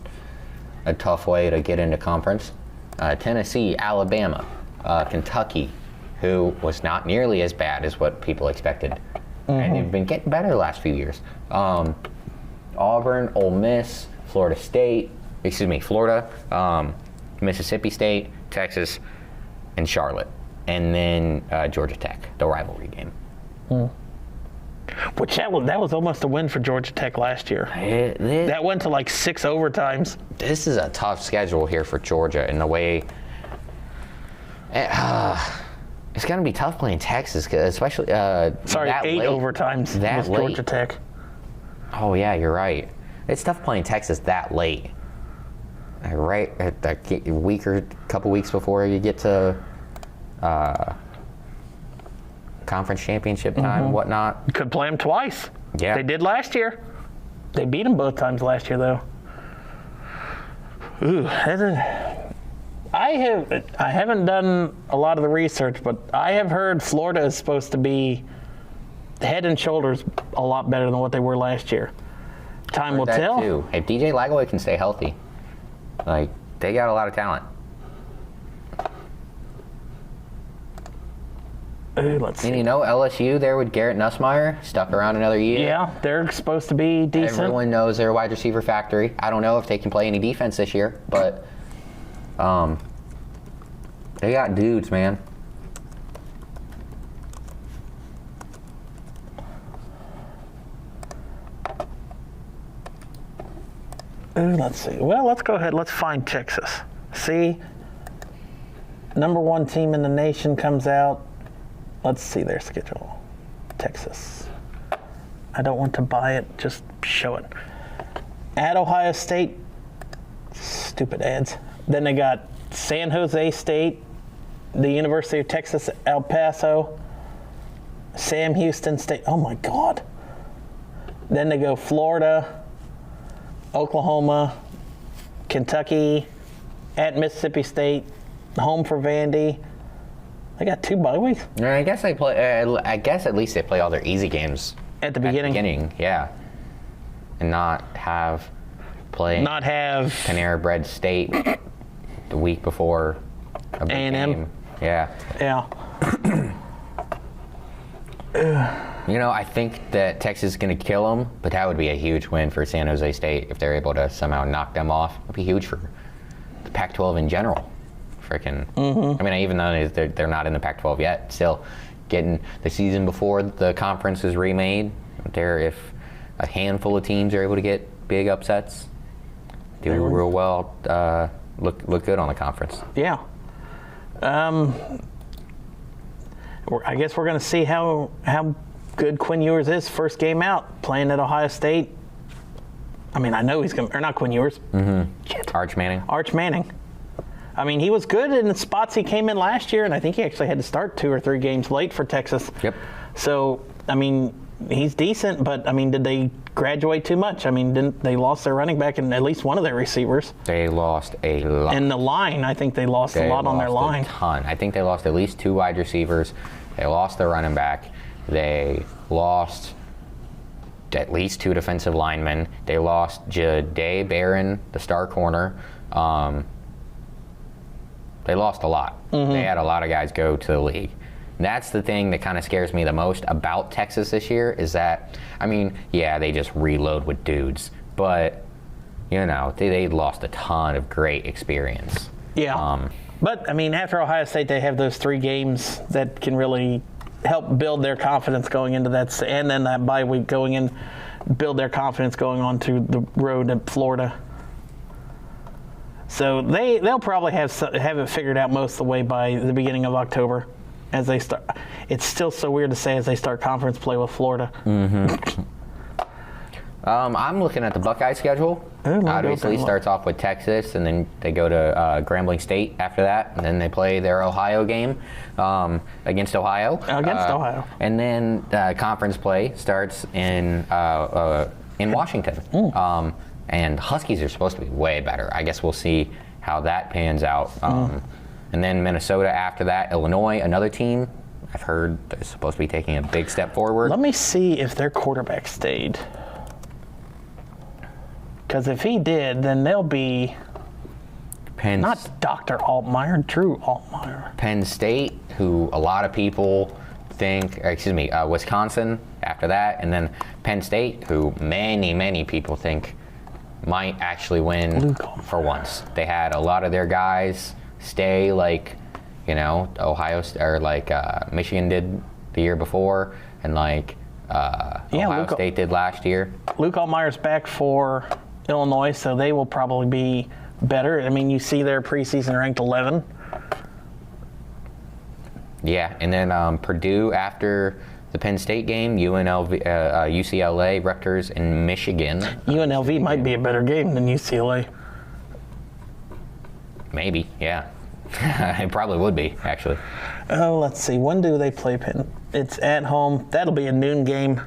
a tough way to get into conference. Tennessee, Alabama, Kentucky, who was not nearly as bad as what people expected. And they've been getting better the last few years. Auburn, Ole Miss, Florida, Mississippi State, Texas, and Charlotte. And then Georgia Tech, the rivalry game. Which that was almost a win for Georgia Tech last year. That went to like 6 overtimes. This is a tough schedule here for Georgia in the way. It's going to be tough playing Texas, especially. 8 overtimes that with Georgia Tech. Oh yeah, you're right. It's tough playing Texas that late. Right at a week or couple weeks before you get to conference championship time and whatnot. You could play them twice. Yeah. They did last year. They beat them both times last year, though. Ooh, I haven't done a lot of the research, but I have heard Florida is supposed to be head and shoulders a lot better than what they were last year. Time will tell. Too. If DJ Lagaway can stay healthy, like, they got a lot of talent. Let's see. And LSU there with Garrett Nussmeier stuck around another year. Yeah, they're supposed to be decent. Everyone knows they're a wide receiver factory. I don't know if they can play any defense this year, but they got dudes, man. Let's see. Well, let's go ahead. Let's find Texas. See, number 1 team in the nation comes out. Let's see their schedule. Texas. I don't want to buy it. Just show it. At Ohio State. Stupid ads. Then they got San Jose State, the University of Texas, El Paso, Sam Houston State. Oh, my God. Then they go Florida, Oklahoma, Kentucky, at Mississippi State, home for Vandy. They got 2 bye weeks. I guess they play. I guess at least they play all their easy games at the beginning. Yeah, and not have Panera Bread State the week before a big A&M. game. Yeah. I think that Texas is going to kill them, but that would be a huge win for San Jose State if they're able to somehow knock them off. It would be huge for the Pac-12 in general. Freaking. I mean, even though they're not in the Pac-12 yet, still getting the season before the conference is remade. If a handful of teams are able to get big upsets, do real well. Look good on the conference. Yeah. I guess we're going to see how good Quinn Ewers is first game out, playing at Ohio State. I mean, I know he's going to, or not Quinn Ewers. Shit. Arch Manning. I mean, he was good in the spots he came in last year, and I think he actually had to start 2 or 3 games late for Texas. Yep. So, I mean, he's decent, but, I mean, did they graduate too much? I mean, didn't they lost their running back and at least one of their receivers? They lost a lot. And the line, I think they lost a lot on their line. A ton. I think they lost at least 2 wide receivers. They lost their running back. They lost at least 2 defensive linemen. They lost Jahdae Barron, the star corner. They lost a lot. They had a lot of guys go to the league. That's the thing that kind of scares me the most about Texas this year is that, I mean, yeah, they just reload with dudes, but, they lost a ton of great experience. Yeah. But, I mean, after Ohio State, they have those 3 games that can really help build their confidence going into that, and then that bye week going in, build their confidence going on to the road at Florida. So they'll probably have it figured out most of the way by the beginning of October as they start. It's still so weird to say as they start conference play with Florida. I'm looking at the Buckeye schedule. Obviously, starts off with Texas, and then they go to Grambling State after that, and then they play their Ohio game against Ohio. Ohio. And then conference play starts in Washington. And Huskies are supposed to be way better. I guess we'll see how that pans out. And then Minnesota after that, Illinois, another team I've heard they're supposed to be taking a big step forward. Let me see if their quarterback stayed. Because if he did, then they'll be not Dr. Altmaier, Drew Altmaier. Penn State, who a lot of people think, Wisconsin after that, and then Penn State, who many people think might actually win for once. They had a lot of their guys stay, like, Ohio or like Michigan did the year before, and like Ohio State did last year. Luke Altmaier's back for Illinois, so they will probably be better. I mean, you see their preseason ranked 11. Yeah, and then Purdue after the Penn State game, UNLV, UCLA, Rutgers, and Michigan. UNLV might be a better game than UCLA. Maybe, yeah. It probably would be, actually. Oh, let's see. When do they play Penn? It's at home. That'll be a noon game.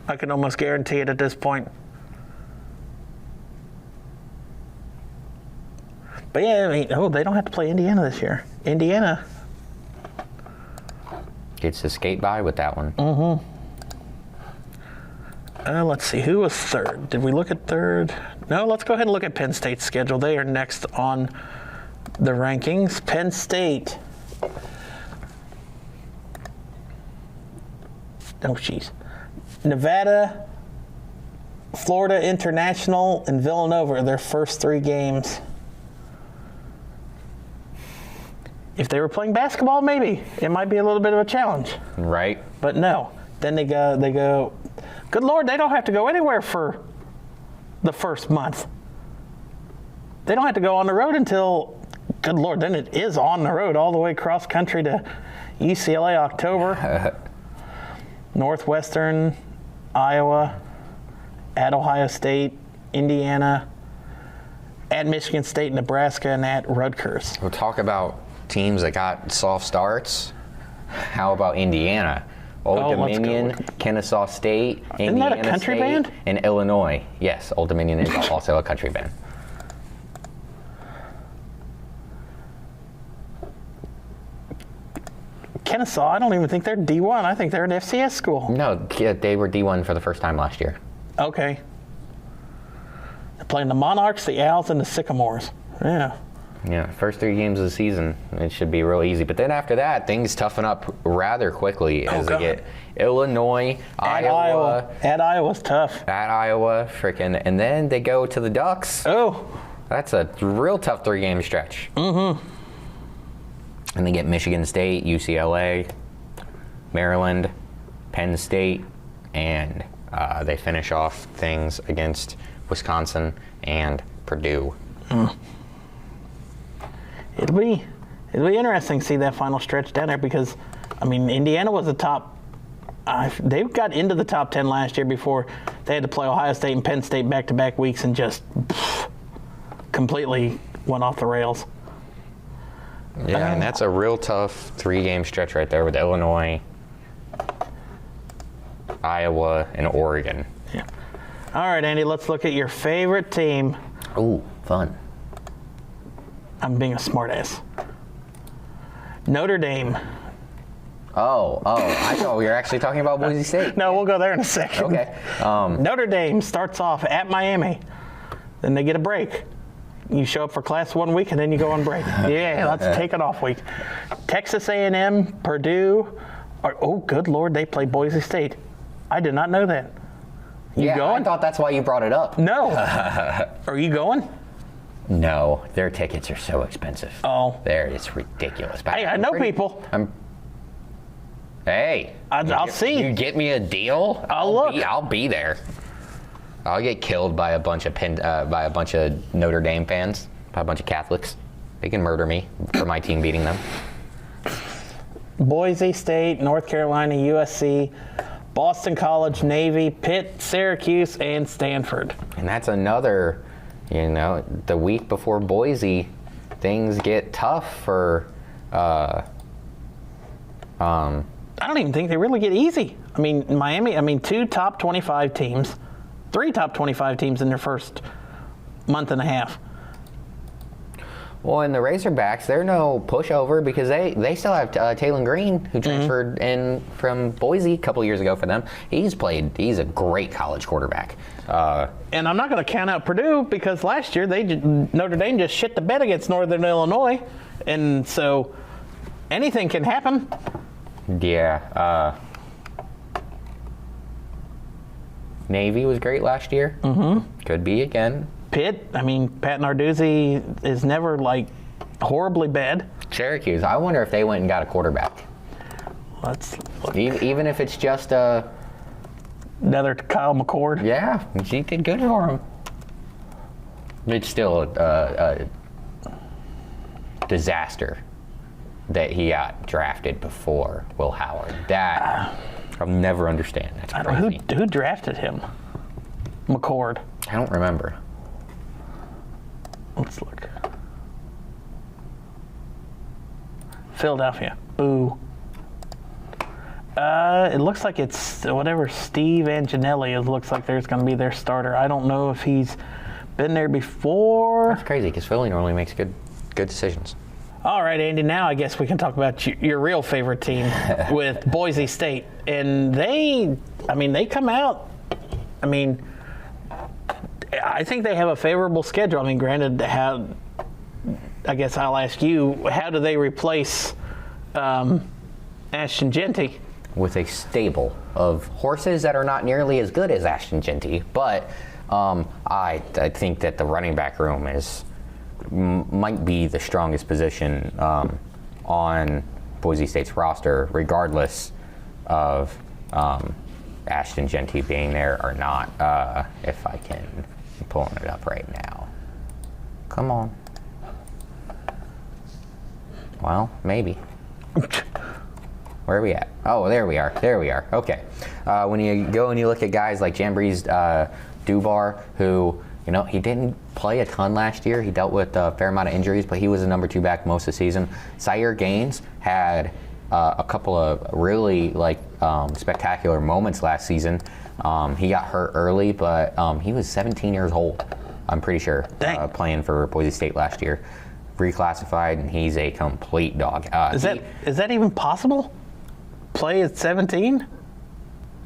I can almost guarantee it at this point. But yeah, they don't have to play Indiana this year. Indiana gets to skate by with that one. Let's see. Who was third? Did we look at third? No, let's go ahead and look at Penn State's schedule. They are next on the rankings. Penn State. Oh, jeez. Nevada, Florida International, and Villanova are their first 3 games. If they were playing basketball, maybe it might be a little bit of a challenge. Right. But no. Then they go. Good Lord, they don't have to go anywhere for the first month. They don't have to go on the road until, good Lord, then it is on the road all the way cross country to UCLA October. Northwestern, Iowa, at Ohio State, Indiana, at Michigan State, Nebraska, and at Rutgers. We'll talk about teams that got soft starts. How about Indiana? Old Dominion, Kennesaw State, Isn't that a country band? And Illinois. Yes, Old Dominion is also a country band. Kennesaw, I don't even think they're D1. I think they're an FCS school. No, they were D1 for the first time last year. Okay. They're playing the Monarchs, the Owls, and the Sycamores. Yeah. Yeah, first 3 games of the season, it should be real easy. But then after that, things toughen up rather quickly as they get Illinois, Iowa. At Iowa's tough. At Iowa, freaking. And then they go to the Ducks. Oh. That's a real tough 3-game stretch. And they get Michigan State, UCLA, Maryland, Penn State, and they finish off things against Wisconsin and Purdue. It'll be interesting to see that final stretch down there because, I mean, Indiana was the top. They got into the top 10 last year before they had to play Ohio State and Penn State back-to-back weeks and just completely went off the rails. Yeah, and that's a real tough 3-game stretch right there with Illinois, Iowa, and Oregon. Yeah. All right, Andy, let's look at your favorite team. Ooh, fun. I'm being a smartass. Notre Dame. Oh, I thought we were actually talking about Boise State. No, we'll go there in a second. Okay. Notre Dame starts off at Miami. Then they get a break. You show up for class 1 week and then you go on break. Yeah, let's take it off week. Texas A&M, Purdue. Oh, good Lord, they play Boise State. I did not know that. You going? I thought that's why you brought it up. No. Are you going? No, their tickets are so expensive. Oh. It's ridiculous. Hey, I know people. Hey. I'll see. You get me a deal? I'll be there. I'll get killed by a bunch of Notre Dame fans, by a bunch of Catholics. They can murder me for my team beating them. Boise State, North Carolina, USC, Boston College, Navy, Pitt, Syracuse, and Stanford. And that's another, the week before Boise, things get tough for. I don't even think they really get easy. I mean, Miami, 2 top 25 teams, 3 top 25 teams in their first month and a half. Well, and the Razorbacks, they're no pushover because they still have Taylon Green, who transferred in from Boise a couple years ago for them. He's a great college quarterback. And I'm not going to count out Purdue because last year Notre Dame just shit the bed against Northern Illinois. And so anything can happen. Yeah. Navy was great last year. Could be again. Pitt, Pat Narduzzi is never horribly bad. Syracuse, I wonder if they went and got a quarterback. Let's look. Even if it's just Another Kyle McCord. Yeah, she did good for him. It's still a disaster that he got drafted before Will Howard. That I'll never understand. That's crazy. Who drafted him? McCord. I don't remember. Let's look. Philadelphia. Boo. It looks like it's whatever Steve Anginelli. It looks like there's going to be their starter. I don't know if he's been there before. That's crazy because Philly normally makes good decisions. All right, Andy, now I guess we can talk about your real favorite team with Boise State. And they come out, I think they have a favorable schedule. Granted, I guess I'll ask you, how do they replace Ashton Genty? With a stable of horses that are not nearly as good as Ashton Genty, but I think that the running back room might be the strongest position on Boise State's roster, regardless of Ashton Genty being there or not. If I can, I'm pulling it up right now. Come on. Well, maybe. Where are we at? Oh, there we are. Okay. When you go and you look at guys like Jambreeze Dubar, who, he didn't play a ton last year. He dealt with a fair amount of injuries, but he was a number 2 back most of the season. Sire Gaines had a couple of really spectacular moments last season. He got hurt early, but he was 17 years old, I'm pretty sure, playing for Boise State last year. Reclassified, and he's a complete dog. Is that even possible? Play at 17?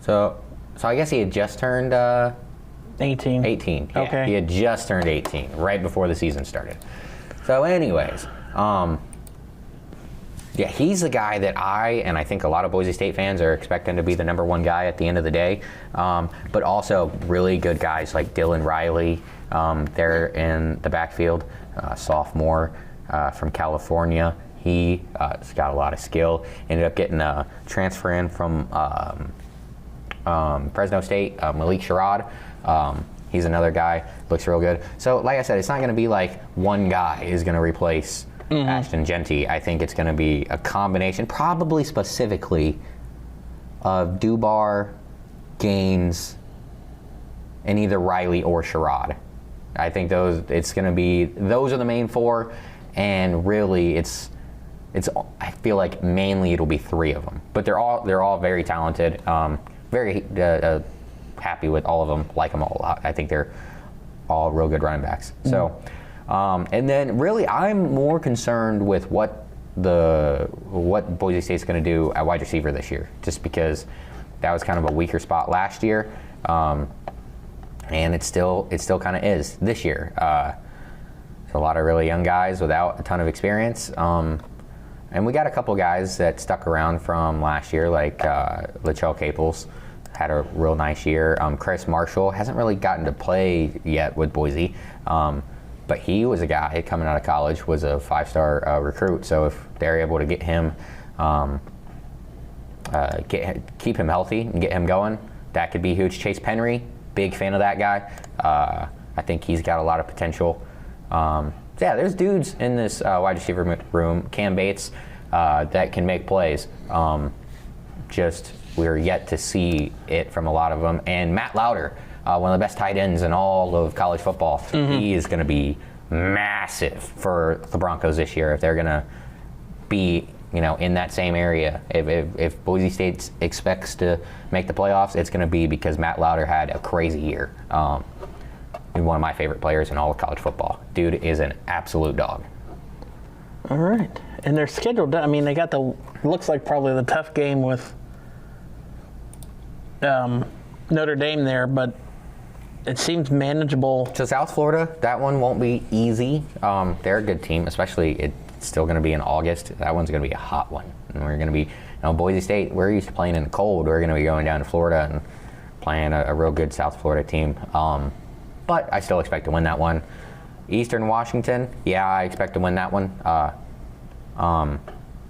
So I guess he had just turned 18. 18. Yeah, okay. He had just turned 18 right before the season started. So anyways, he's the guy that I think a lot of Boise State fans are expecting to be the number 1 guy at the end of the day. But also really good guys like Dylan Riley there in the backfield, sophomore from California. He's got a lot of skill. Ended up getting a transfer in from Fresno State, Malik Sherrod. He's another guy, looks real good. So like I said, it's not going to be like one guy is going to replace Ashton Genty. I think it's going to be a combination, probably specifically of Dubar, Gaines, and either Riley or Sherrod. I think those are the main 4, and really I feel like mainly it'll be 3 of them. But they're all very talented, very happy with all of them, like them all a lot. I think they're all real good running backs. So, and then really I'm more concerned with what Boise State's going to do at wide receiver this year, just because that was kind of a weaker spot last year, and it still kind of is this year. It's a lot of really young guys without a ton of experience, and we got a couple guys that stuck around from last year, like Lachelle Caples had a real nice year. Chris Marshall hasn't really gotten to play yet with Boise, but he was a guy coming out of college, was a 5-star recruit. So if they're able to get him, keep him healthy and get him going, that could be huge. Chase Penry, big fan of that guy. I think he's got a lot of potential. There's dudes in this wide receiver room. Cam Bates, that can make plays. Just we're yet to see it from a lot of them. And Matt Lauder, one of the best tight ends in all of college football, he is going to be massive for the Broncos this year if they're going to be, in that same area. If Boise State expects to make the playoffs, it's going to be because Matt Lauder had a crazy year. He's one of my favorite players in all of college football. Dude is an absolute dog. All right. And they're scheduled, they got looks like probably the tough game with Notre Dame there, but it seems manageable. To South Florida, that one won't be easy. They're a good team, especially it's still going to be in August. That one's going to be a hot one. And we're going to be, Boise State, we're used to playing in the cold. We're going to be going down to Florida and playing a real good South Florida team. But I still expect to win that one. Eastern Washington, yeah, I expect to win that one.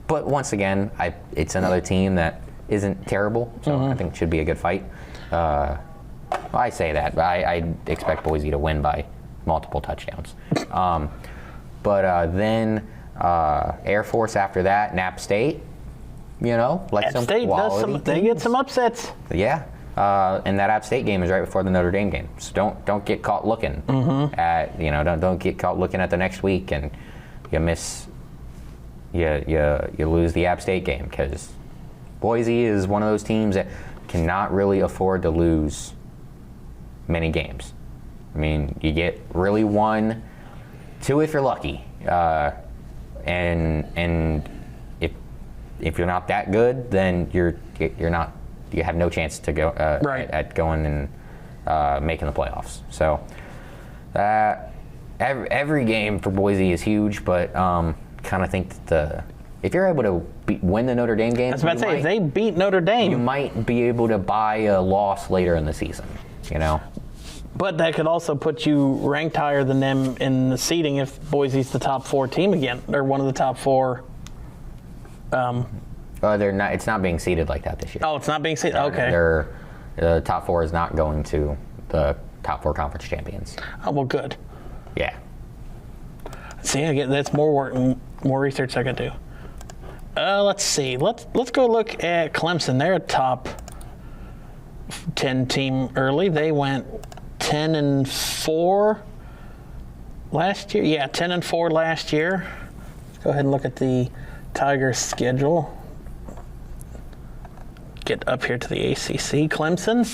But once again, it's another team that isn't terrible, so I think it should be a good fight. I say that, but I expect Boise to win by multiple touchdowns. But then Air Force after that, and App State, App State they get some upsets. Yeah. And that App State game is right before the Notre Dame game, so don't get caught looking at don't get caught looking at the next week and you lose the App State game, because Boise is one of those teams that cannot really afford to lose many games. You get really 1, 2 if you're lucky, and if you're not that good, then you're not. You have no chance to go at going and making the playoffs. So every game for Boise is huge, but kind of think that if you're able to win the Notre Dame game, I was about to say, if they beat Notre Dame, you might be able to buy a loss later in the season. But that could also put you ranked higher than them in the seeding if Boise's the top 4 team again, or one of the top 4. They're not. It's not being seeded like that this year. Oh, it's not being seeded. Okay. The top 4 is not going to the top 4 conference champions. Oh well, good. Yeah. See, again, that's more work, more research I could do. Let's see. Let's go look at Clemson. They're a top 10 team early. They went 10-4 last year. Yeah, 10-4 last year. Let's go ahead and look at the Tigers' schedule. Get up here to the ACC. Clemson,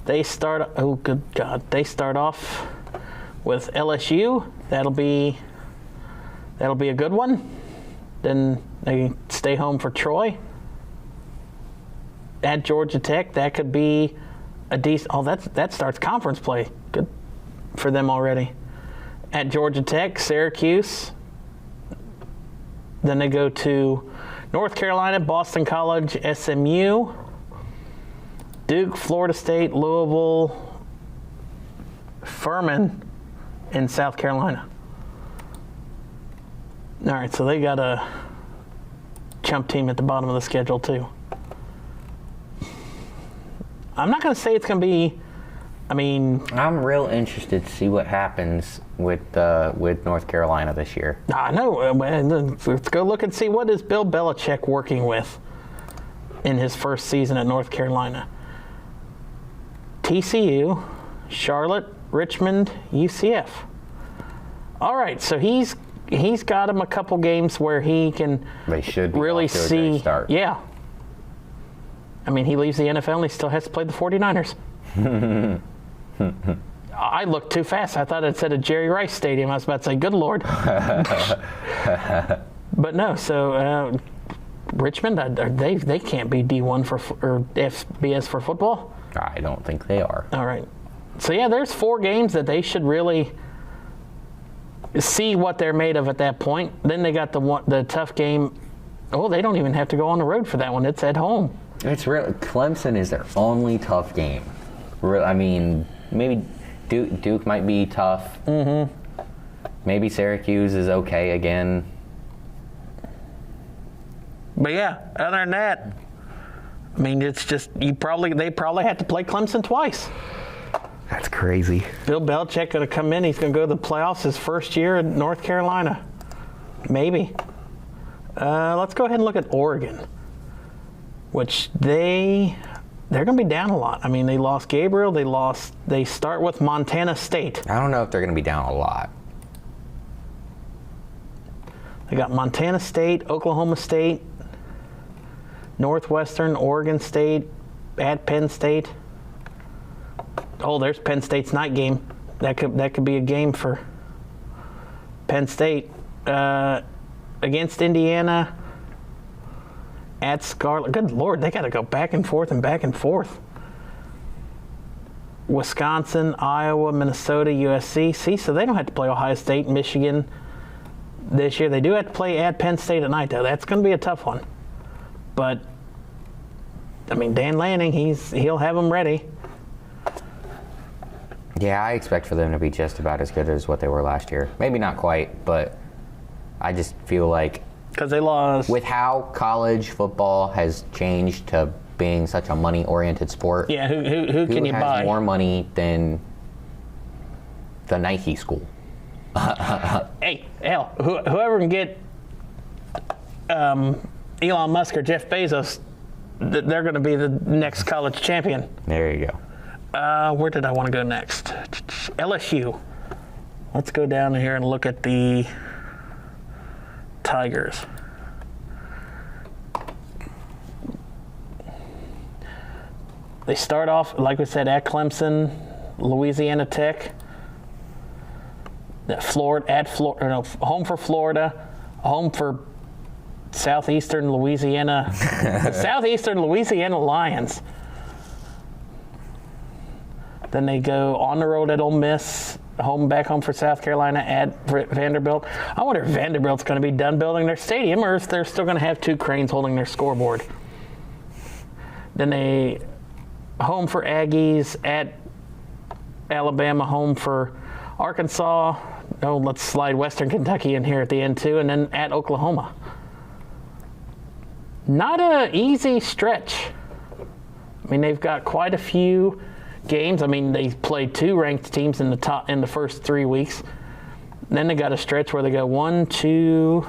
they start. Oh, good God! They start off with LSU. That'll be a good one. Then they stay home for Troy. At Georgia Tech, that could be a decent. Oh, that starts conference play. Good for them already. At Georgia Tech, Syracuse. Then they go to North Carolina, Boston College, SMU, Duke, Florida State, Louisville, Furman, and South Carolina. All right, so they got a chump team at the bottom of the schedule too. I'm not going to say it's going to be. I'm real interested to see what happens with North Carolina this year. I know. Let's go look and see what is Bill Belichick working with in his first season at North Carolina. TCU, Charlotte, Richmond, UCF. All right, so he's got him a couple games where he can really see. Start. Yeah. He leaves the NFL and he still has to play the 49ers. I looked too fast. I thought it said a Jerry Rice Stadium. I was about to say, good Lord. But no, so Richmond, they can't be D1 or FBS for football? I don't think they are. All right. So, yeah, there's 4 games that they should really see what they're made of at that point. Then they got the tough game. Oh, they don't even have to go on the road for that one. It's at home. It's real. Clemson is their only tough game. Maybe Duke might be tough. Mm-hmm. Maybe Syracuse is okay again. But yeah, other than that, it's just they probably have to play Clemson twice. That's crazy. Bill Belichick going to come in. He's going to go to the playoffs his first year in North Carolina. Maybe. Let's go ahead and look at Oregon, which they they're going to be down a lot. I mean, they lost Gabriel. They start with Montana State. I don't know if they're going to be down a lot. They got Montana State, Oklahoma State, Northwestern, Oregon State, at Penn State. Oh, there's Penn State's night game. That could be a game for Penn State. Against Indiana, at Scarlet. Good Lord, they got to go back and forth and back and forth. Wisconsin, Iowa, Minnesota, USC. See, so they don't have to play Ohio State, Michigan this year. They do have to play at Penn State at night, though. That's going to be a tough one. But, I mean, Dan Lanning, he'll have them ready. Yeah, I expect for them to be just about as good as what they were last year. Maybe not quite, but I just feel like because they lost with how college football has changed to being such a money-oriented sport. Yeah, who can you buy? Who has more money than the Nike school? Hey, hell, whoever can get Elon Musk or Jeff Bezos, they're going to be the next college champion. There you go. Where did I want to go next? LSU. Let's go down here and look at the Tigers. They start off, like we said, at Clemson, Louisiana Tech, home for Florida, home for Southeastern Louisiana, Southeastern Louisiana Lions. Then they go on the road at Ole Miss, back home for South Carolina at Vanderbilt. I wonder if Vanderbilt's going to be done building their stadium or if they're still going to have two cranes holding their scoreboard. Then they home for Aggies, at Alabama, home for Arkansas. Oh, let's slide Western Kentucky in here at the end too, and then at Oklahoma. Not an easy stretch. I mean, they've got quite a few games. I mean, they played two ranked teams in the first 3 weeks. Then they got a stretch where they go 1, 2,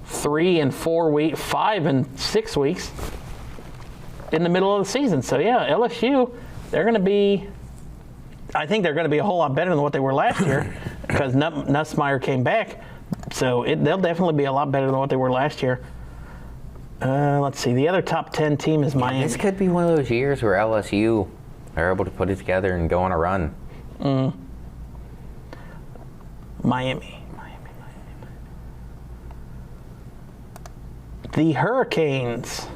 3, and 4 weeks, 5 and 6 weeks in the middle of the season. So yeah, LSU, I think they're going to be a whole lot better than what they were last year because Nussmeier came back. So they'll definitely be a lot better than what they were last year. Let's see. The other top 10 team is Miami. This could be one of those years where LSU are able to put it together and go on a run. Miami. The Hurricanes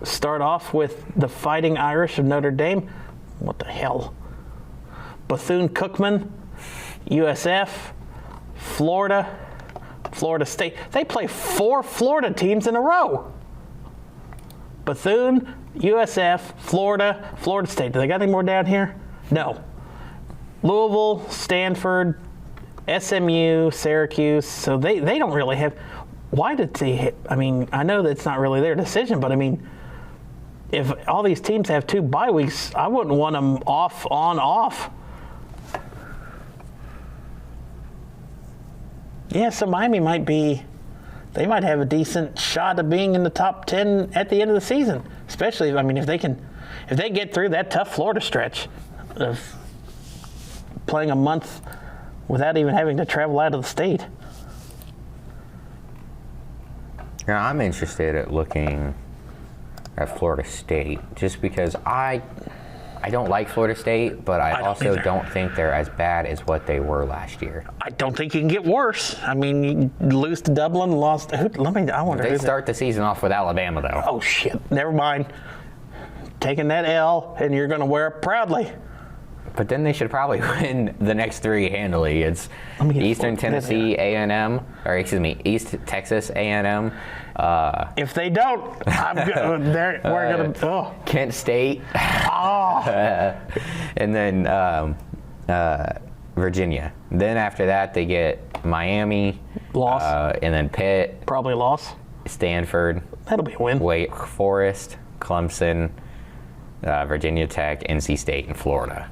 start off with the Fighting Irish of Notre Dame. What the hell? Bethune-Cookman, USF, Florida State. They play 4 Florida teams in a row. Bethune, USF, Florida State. Do they got any more down here? No. Louisville, Stanford, SMU, Syracuse. So they don't really have. Why did they hit? I mean, I know that's not really their decision, but I mean, if all these teams have 2 bye weeks, I wouldn't want them off, on, off. Yeah, so Miami they might have a decent shot of being in the top 10 at the end of the season. Especially, I mean, if they get through that tough Florida stretch of playing a month without even having to travel out of the state. Now, I'm interested at looking at Florida State just because I don't like Florida State, but I also don't think they're as bad as what they were last year. I don't think you can get worse. I mean, you lose to Dublin, lost. I wonder. They start the season off with Alabama, though. Oh shit! Never mind. Taking that L, and you're going to wear it proudly. But then they should probably win the next 3 handily. It's Eastern Tennessee A&M, or excuse me, East Texas A&M. If they don't, we're going to. Kent State. And then Virginia. Then after that, they get Miami. Loss. And then Pitt. Probably loss. Stanford. That'll be a win. Wake Forest, Clemson, Virginia Tech, NC State, and Florida.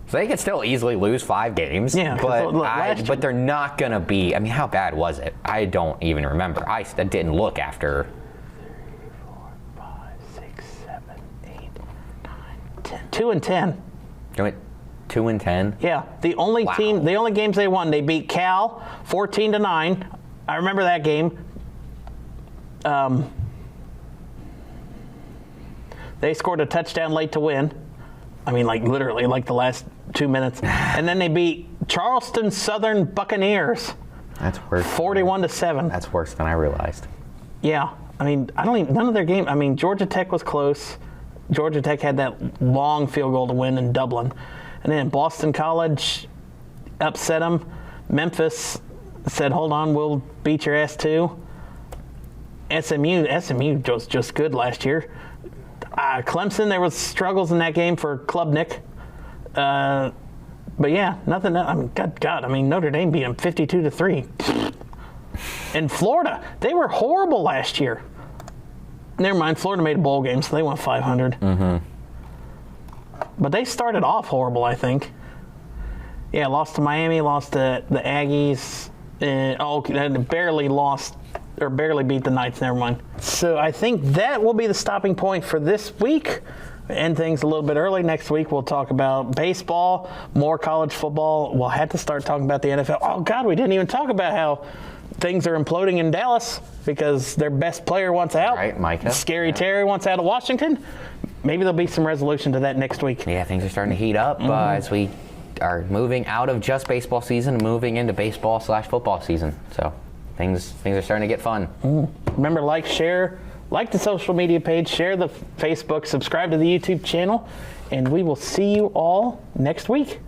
So they could still easily lose 5 games. Yeah, but they're not going to be. I mean, how bad was it? I don't even remember. I didn't look after. 3, 4, 5, 6, 7, 8, 9, 10. 2-10. 2-10. Yeah, the only games they won, they beat Cal 14-9. I remember that game. They scored a touchdown late to win. I mean, like literally, like the last 2 minutes. And then they beat Charleston Southern Buccaneers. That's worse. 41-7. That's worse than I realized. Yeah, I mean, none of their games. I mean, Georgia Tech was close. Georgia Tech had that long field goal to win in Dublin. And then Boston College upset them. Memphis said, hold on, we'll beat your ass too. SMU was just good last year. Clemson, there was struggles in that game for Klubnik. But yeah, nothing. I mean, God, I mean, Notre Dame beat them 52-3. And Florida, they were horrible last year. Never mind, Florida made a bowl game, so they went 500. Mm-hmm. But they started off horrible, I think. Yeah, lost to Miami, lost to the Aggies. Barely beat the Knights, never mind. So I think that will be the stopping point for this week. End things a little bit early. Next week we'll talk about baseball, more college football. We'll have to start talking about the NFL. Oh, God, we didn't even talk about how things are imploding in Dallas because their best player wants out. Right, Micah. Scary Terry wants out of Washington. Maybe there'll be some resolution to that next week. Yeah, things are starting to heat up as we are moving out of just baseball season and moving into baseball/football season. So things are starting to get fun. Remember, share, like the social media page, share the Facebook, subscribe to the YouTube channel, and we will see you all next week.